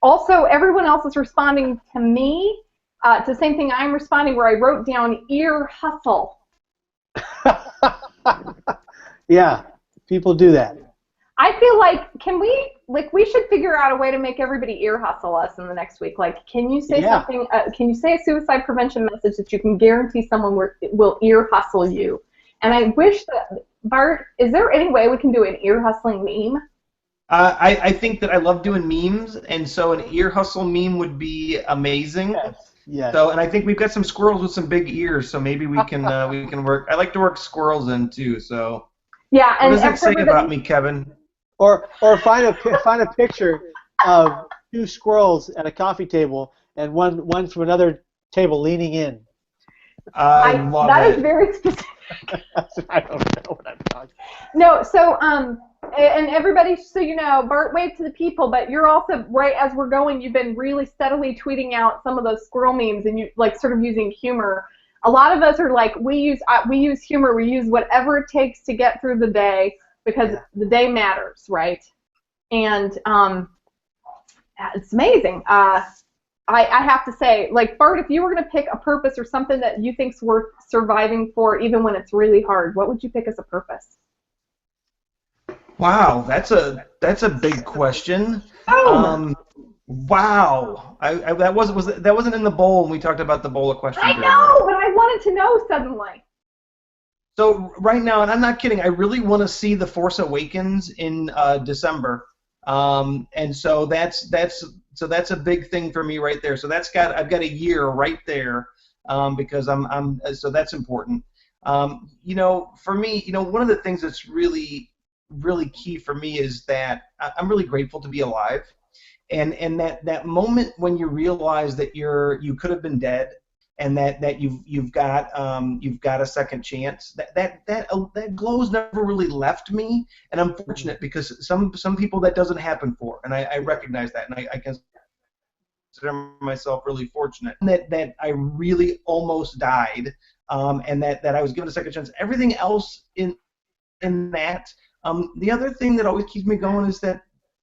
Also, everyone else is responding to me, to the same thing I'm responding, where I wrote down ear hustle. Yeah, people do that. I feel like we should figure out a way to make everybody ear hustle us in the next week. Like, can you say something? Can you say a suicide prevention message that you can guarantee someone will ear hustle you? And I wish that, Bart, is there any way we can do an ear hustling meme? I think that I love doing memes, and so an ear hustle meme would be amazing. Yes. So, and I think we've got some squirrels with some big ears, so maybe we can work. I like to work squirrels in too. So. Yeah. What does that say about me, Kevin? Or find a picture of two squirrels at a coffee table and one from another table leaning in. I love that it. Is very specific. I don't know what I'm talking about. No, so and everybody, so you know, Bart waved to the people, but you're also, right as we're going, you've been really steadily tweeting out some of those squirrel memes, and you like sort of using humor. A lot of us are like, we use humor, we use whatever it takes to get through the day, because the day matters, right? And it's amazing. I have to say, like, Bart, if you were going to pick a purpose or something that you think's worth surviving for, even when it's really hard, what would you pick as a purpose? Wow, that's a big question. Oh. Wow, that wasn't in the bowl when we talked about the bowl of questions. I know, but I wanted to know suddenly. So right now, and I'm not kidding, I really want to see The Force Awakens in December, and so that's a big thing for me right there. So I've got a year right there, because so that's important. You know, for me, you know, one of the things that's really key for me is that I'm really grateful to be alive. And that moment when you realize that you could have been dead, and that you've got a second chance, that glow's never really left me, and I'm fortunate because some people that doesn't happen for, and I recognize that, and I consider myself really fortunate that I really almost died, and that I was given a second chance. Everything else in that, the other thing that always keeps me going is that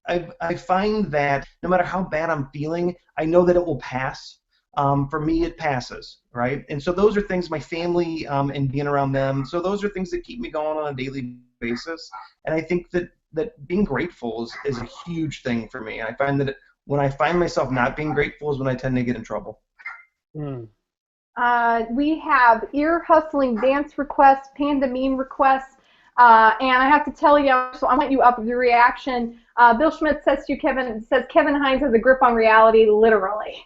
I find that no matter how bad I'm feeling, I know that it will pass. For me, it passes, right? And so those are things, my family and being around them, so those are things that keep me going on a daily basis. And I think that being grateful is a huge thing for me. I find that when I find myself not being grateful is when I tend to get in trouble. We have ear hustling dance requests, panda meme requests. And I have to tell you, so I want you up with your reaction. Bill Schmitz says to you, Kevin Hines has a grip on reality, literally.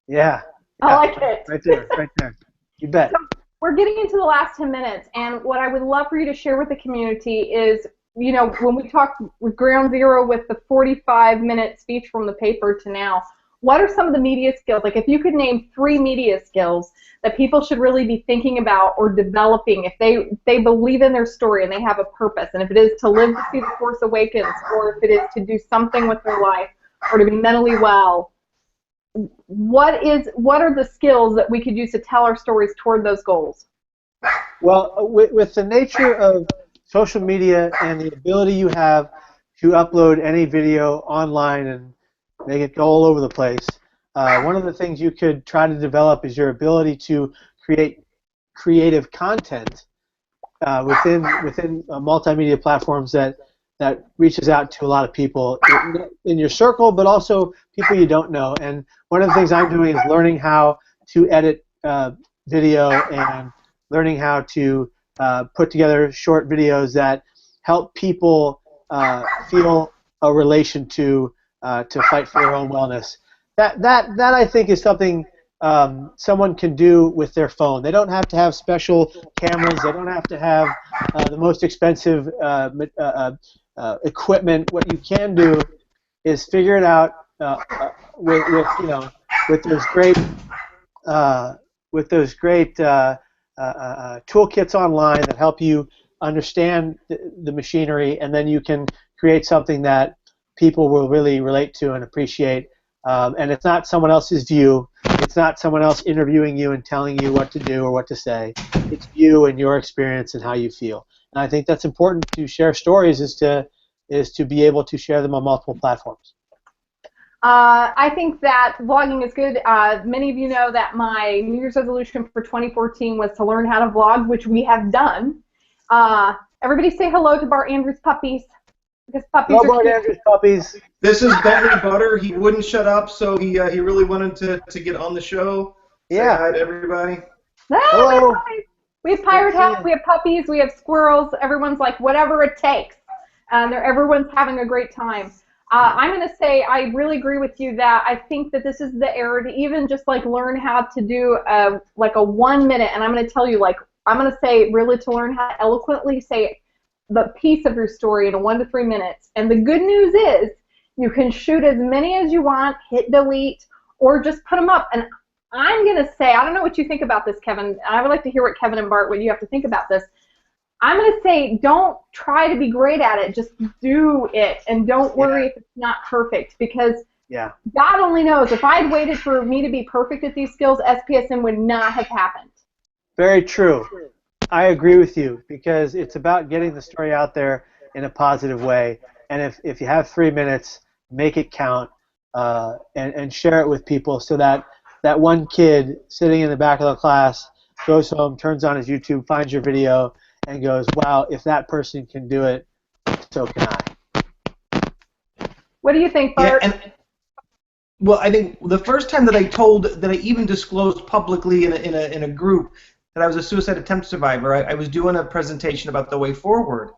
Yeah. I like it. Right there. You bet. So we're getting into the last 10 minutes, and what I would love for you to share with the community is, you know, when we talked with Ground Zero with the 45-minute speech from the paper to now, what are some of the media skills? Like if you could name 3 media skills that people should really be thinking about or developing if they believe in their story and they have a purpose, and if it is to live to see the Force Awakens, or if it is to do something with their life, or to be mentally well, what are the skills that we could use to tell our stories toward those goals? Well, with the nature of social media and the ability you have to upload any video online and make it go all over the place, one of the things you could try to develop is your ability to create creative content within multimedia platforms that reaches out to a lot of people in your circle, but also people you don't know. And one of the things I'm doing is learning how to edit video and learning how to put together short videos that help people feel a relation to fight for their own wellness. That I think is something someone can do with their phone. They don't have to have special cameras. They don't have to have the most expensive equipment. What you can do is figure it out with those great toolkits online that help you understand the machinery, and then you can create something that people will really relate to and appreciate. And it's not someone else's view. It's not someone else interviewing you and telling you what to do or what to say. It's you and your experience and how you feel. And I think that's important to share stories, is to be able to share them on multiple platforms. I think that vlogging is good. Many of you know that my New Year's resolution for 2014 was to learn how to vlog, which we have done. Everybody say hello to Bart Andrews' puppies. Because puppies hello, are Bart cute. Andrews' puppies. This is Bentley Butter. He wouldn't shut up, so he really wanted to get on the show. Yeah. Say hi to everybody. Hello. We have pirate hats, we have puppies, we have squirrels. Everyone's like, whatever it takes. Everyone's having a great time. I'm going to say I really agree with you that I think that this is the era to even just like learn how to do like a 1 minute, and I'm going to tell you, like, I'm going to say really to learn how to eloquently say the piece of your story in 1 to 3 minutes. And the good news is you can shoot as many as you want, hit delete, or just put them up. And I'm going to say, I don't know what you think about this, Kevin. I would like to hear what Kevin and Bart, what you have to think about this. I'm going to say don't try to be great at it. Just do it, and don't worry if it's not perfect, because God only knows. If I'd waited for me to be perfect at these skills, SPSM would not have happened. Very true. I agree with you, because it's about getting the story out there in a positive way. And if you have 3 minutes, make it count, and share it with people, so that one kid sitting in the back of the class goes home, turns on his YouTube, finds your video, and goes, wow, if that person can do it, so can I. What do you think, Bart? Yeah, well, I think the first time that I even disclosed publicly in a group that I was a suicide attempt survivor, I was doing a presentation about the way forward.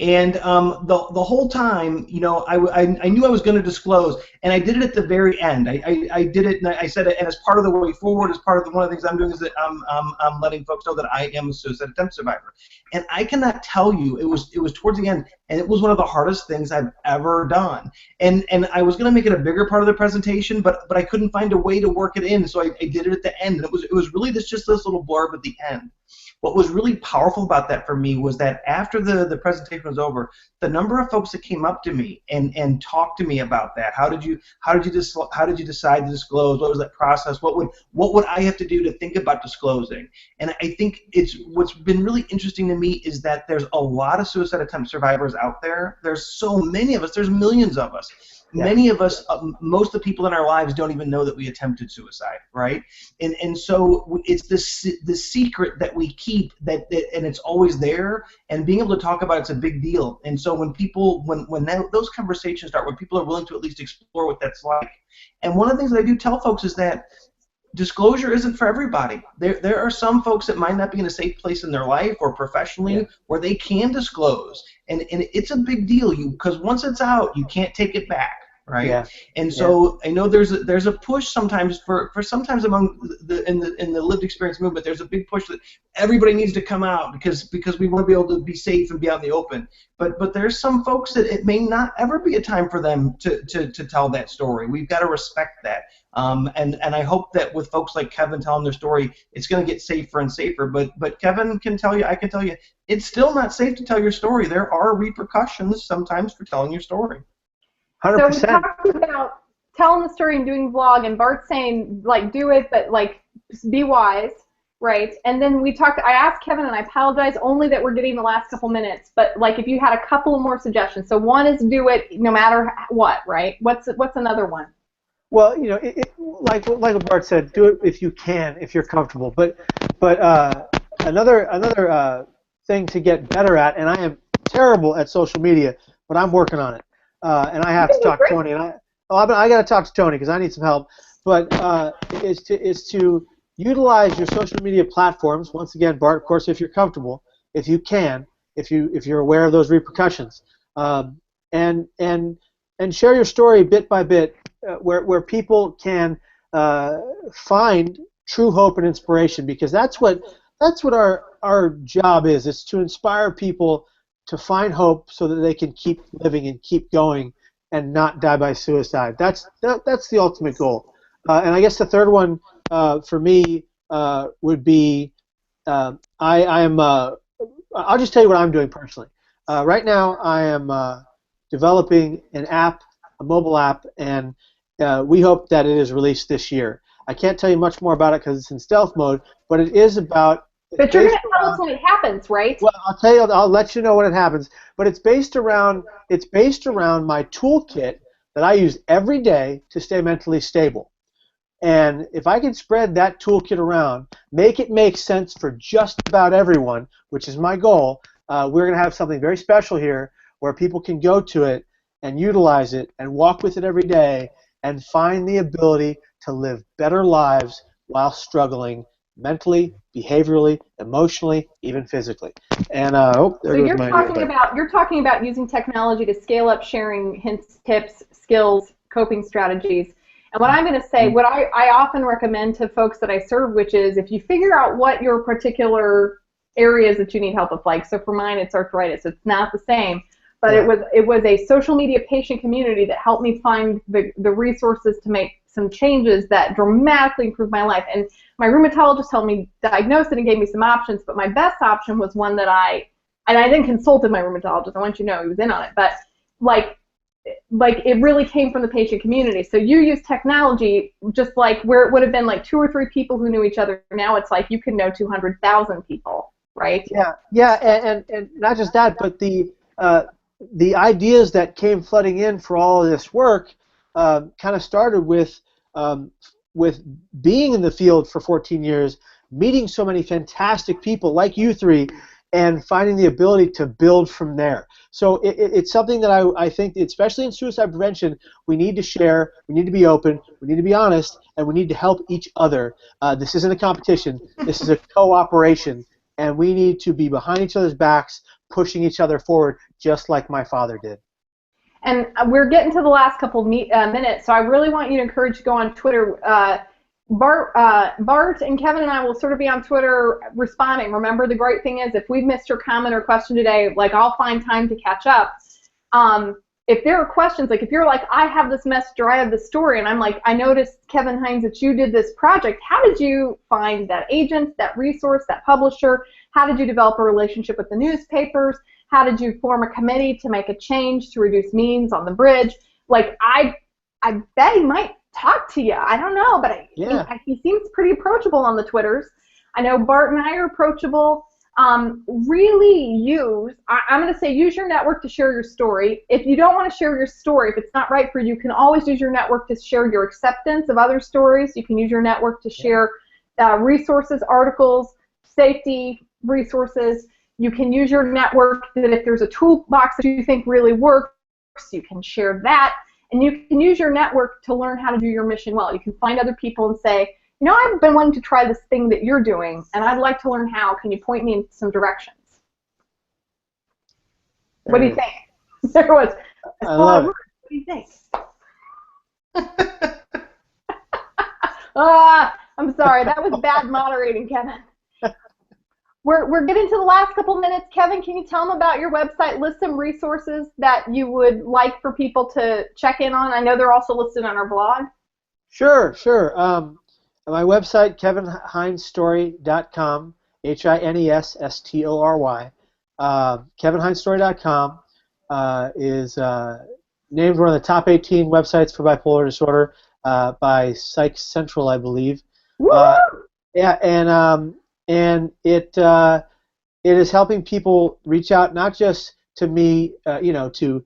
And the whole time, you know, I knew I was going to disclose, and I did it at the very end. I did it, and I said it, and as part of the way forward, as part of one of the things I'm doing is that I'm letting folks know that I am a suicide attempt survivor. And I cannot tell you, it was towards the end, and it was one of the hardest things I've ever done. And I was going to make it a bigger part of the presentation, but I couldn't find a way to work it in, so I did it at the end. And it was really just this little blurb at the end. What was really powerful about that for me was that after the presentation was over, the number of folks that came up to me and talked to me about that. How did you decide to disclose? What was that process? What would I have to do to think about disclosing? And I think what's been really interesting to me is that there's a lot of suicide attempt survivors out there. There's so many of us. There's millions of us. Yeah. Many of us, most of the people in our lives don't even know that we attempted suicide, right? And so it's the secret that we keep and it's always there, and being able to talk about it's a big deal. And so when those conversations start, when people are willing to at least explore what that's like, and one of the things that I do tell folks is that disclosure isn't for everybody. There are some folks that might not be in a safe place in their life or professionally where they can disclose, and it's a big deal. Because once it's out, you can't take it back. Right, and so I know there's a push sometimes for sometimes among in the lived experience movement. There's a big push that everybody needs to come out because we want to be able to be safe and be out in the open. But there's some folks that it may not ever be a time for them to tell that story. We've got to respect that. And I hope that with folks like Kevin telling their story, it's going to get safer and safer. But Kevin can tell you, I can tell you, it's still not safe to tell your story. There are repercussions sometimes for telling your story. 100%. So we talked about telling the story and doing vlog, and Bart's saying, like, do it, but, like, be wise, right? And then I asked Kevin, and I apologize only that we're getting the last couple minutes, but, like, if you had a couple more suggestions. So one is do it no matter what, right? What's another one? Well, you know, like what Bart said, do it if you can, if you're comfortable. But another thing to get better at, and I am terrible at social media, but I'm working on it. And I have to talk to Tony, and I got to talk to Tony because I need some help. But is to utilize your social media platforms. Once again, Bart, of course, if you're comfortable, if you can, if you're aware of those repercussions, and share your story bit by bit, where people can find true hope and inspiration, because that's what our job is. It's to inspire people to find hope so that they can keep living and keep going and not die by suicide. That's the ultimate goal. And I guess the third one for me would be I'll just tell you what I'm doing personally. Right now I am developing an app, a mobile app, and we hope that it is released this year. I can't tell you much more about it because it's in stealth mode, but it is about... But you're going to tell us when it happens, right? Well, I'll tell you. I'll let you know when it happens. But it's based around my toolkit that I use every day to stay mentally stable. And if I can spread that toolkit around, make it make sense for just about everyone, which is my goal, we're going to have something very special here where people can go to it and utilize it and walk with it every day and find the ability to live better lives while struggling mentally, behaviorally, emotionally, even physically. And so you're talking about using technology to scale up sharing hints, tips, skills, coping strategies. And what I'm going to say, what I often recommend to folks that I serve, which is if you figure out what your particular areas that you need help with, like, so for mine it's arthritis, it's not the same, but it was a social media patient community that helped me find the resources to make some changes that dramatically improved my life. And my rheumatologist helped me diagnose it and gave me some options, but my best option was one that I didn't consult with my rheumatologist, I want you to know he was in on it, but like it really came from the patient community. So you use technology just like where it would have been like 2 or 3 people who knew each other, now it's like you can know 200,000 people, right? Yeah, and not just that, but the ideas that came flooding in for all of this work kind of started with being in the field for 14 years, meeting so many fantastic people like you three, and finding the ability to build from there. So it's something that I think, especially in suicide prevention, we need to share, we need to be open, we need to be honest, and we need to help each other. This isn't a competition, this is a cooperation, and we need to be behind each other's backs, pushing each other forward, just like my father did. And we're getting to the last couple minutes, so I really want you to encourage to go on Twitter. Bart and Kevin and I will sort of be on Twitter responding. Remember, the great thing is if we've missed your comment or question today, like, I'll find time to catch up. If there are questions, like if you're like, I have this message or I have this story, and I'm like, I noticed, Kevin Hines, that you did this project. How did you find that agent, that resource, that publisher? How did you develop a relationship with the newspapers? How did you form a committee to make a change to reduce means on the bridge? Like, I bet he might talk to you. I don't know, but he seems pretty approachable on the Twitters. I know Bart and I are approachable. Really I'm going to say use your network to share your story. If you don't want to share your story, if it's not right for you, you can always use your network to share your acceptance of other stories. You can use your network to share resources, articles, safety resources. You can use your network that if there's a toolbox that you think really works, you can share that. And you can use your network to learn how to do your mission well. You can find other people and say, you know, I've been wanting to try this thing that you're doing, and I'd like to learn how. Can you point me in some directions? What do you think? There was. I love it. What do you think? I'm sorry. That was bad moderating, Kevin. We're getting to the last couple minutes. Kevin, can you tell them about your website? List some resources that you would like for people to check in on. I know they're also listed on our blog. Sure, sure. My website, kevinhinesstory.com, HINESSTORY. KevinHinesstory.com is named one of the top 18 websites for bipolar disorder by Psych Central, I believe. Yeah, and it is helping people reach out not just to me, to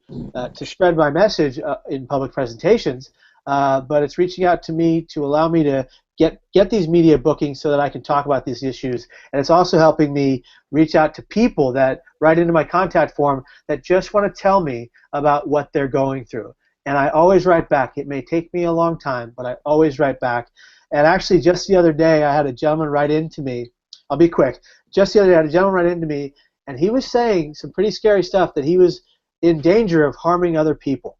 spread my message in public presentations, but it's reaching out to me to allow me to get these media bookings so that I can talk about these issues. And it's also helping me reach out to people that write into my contact form that just want to tell me about what they're going through. And I always write back. It may take me a long time, but I always write back. And actually, just the other day, I had a gentleman write into me. I'll be quick. Just the other day, I had a gentleman write into me, and he was saying some pretty scary stuff, that he was in danger of harming other people.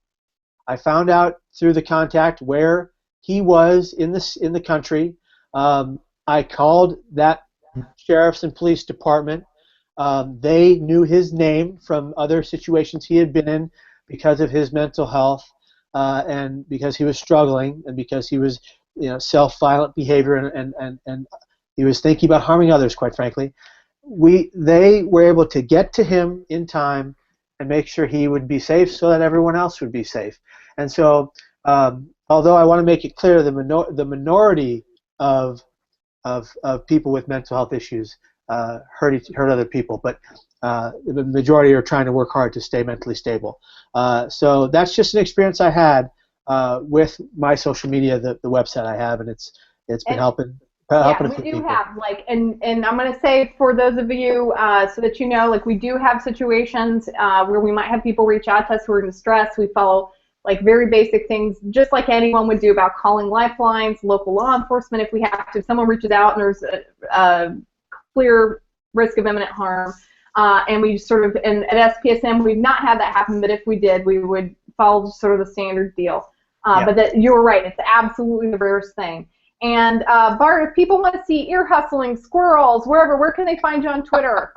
I found out through the contact where he was in the country. I called that sheriff's and police department. They knew his name from other situations he had been in because of his mental health, and because he was struggling, and because he was, self-violent behavior, and he was thinking about harming others, quite frankly. They were able to get to him in time and make sure he would be safe so that everyone else would be safe. And so, although I want to make it clear, the minority of people with mental health issues hurt other people, but the majority are trying to work hard to stay mentally stable. So that's just an experience I had with my social media, the website I have, and it's been helping. Yeah, we do have, and I'm going to say for those of you, so that you know, we do have situations where we might have people reach out to us who are in distress. We follow, very basic things, just like anyone would do, about calling lifelines, local law enforcement if we have to. If someone reaches out and there's a clear risk of imminent harm, and we and at SPSM, we've not had that happen, but if we did, we would follow sort of the standard deal. But you're right, it's absolutely the rarest thing. And Bart, if people want to see ear hustling, squirrels, where can they find you on Twitter?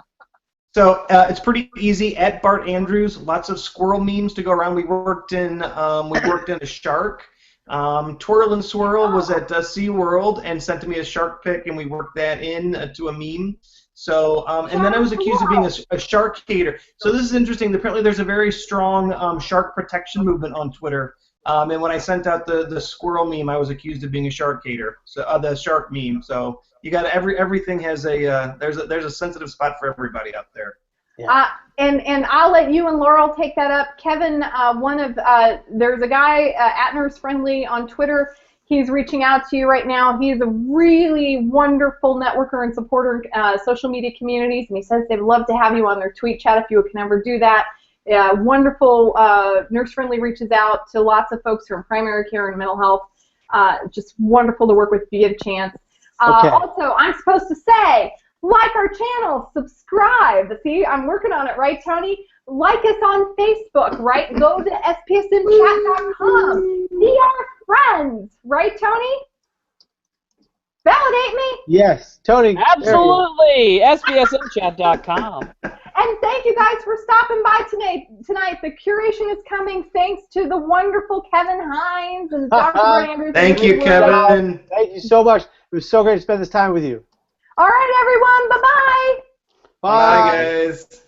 So it's pretty easy, at Bart Andrews. Lots of squirrel memes to go around. We worked in a shark. Twirl and Swirl was at SeaWorld and sent me a shark pic, and we worked that in to a meme. So and then I was accused of being a shark hater. So this is interesting. Apparently there's a very strong shark protection movement on Twitter. And when I sent out the squirrel meme, I was accused of being a shark hater. So the shark meme. So you got everything has there's a sensitive spot for everybody out there. Yeah. And I'll let you and Laurel take that up. Kevin, there's a guy at Nurse Friendly on Twitter. He's reaching out to you right now. He's a really wonderful networker and supporter in social media communities, and he says they'd love to have you on their tweet chat if you can ever do that. Wonderful. Nurse Friendly reaches out to lots of folks who are in primary care and mental health. Just wonderful to work with if you get a chance. Okay. Also, I'm supposed to say, like our channel, subscribe. See, I'm working on it, right, Tony? Like us on Facebook, right? Go to spsmchat.com. Be our friends, right, Tony? Validate me? Yes, Tony. Absolutely. spsmchat.com. And thank you guys for stopping by tonight. The curation is coming thanks to the wonderful Kevin Hines and Dr. Andrews. Thank you, Kevin. Thank you so much. It was so great to spend this time with you. All right, everyone. Bye-bye. Bye. Bye, guys.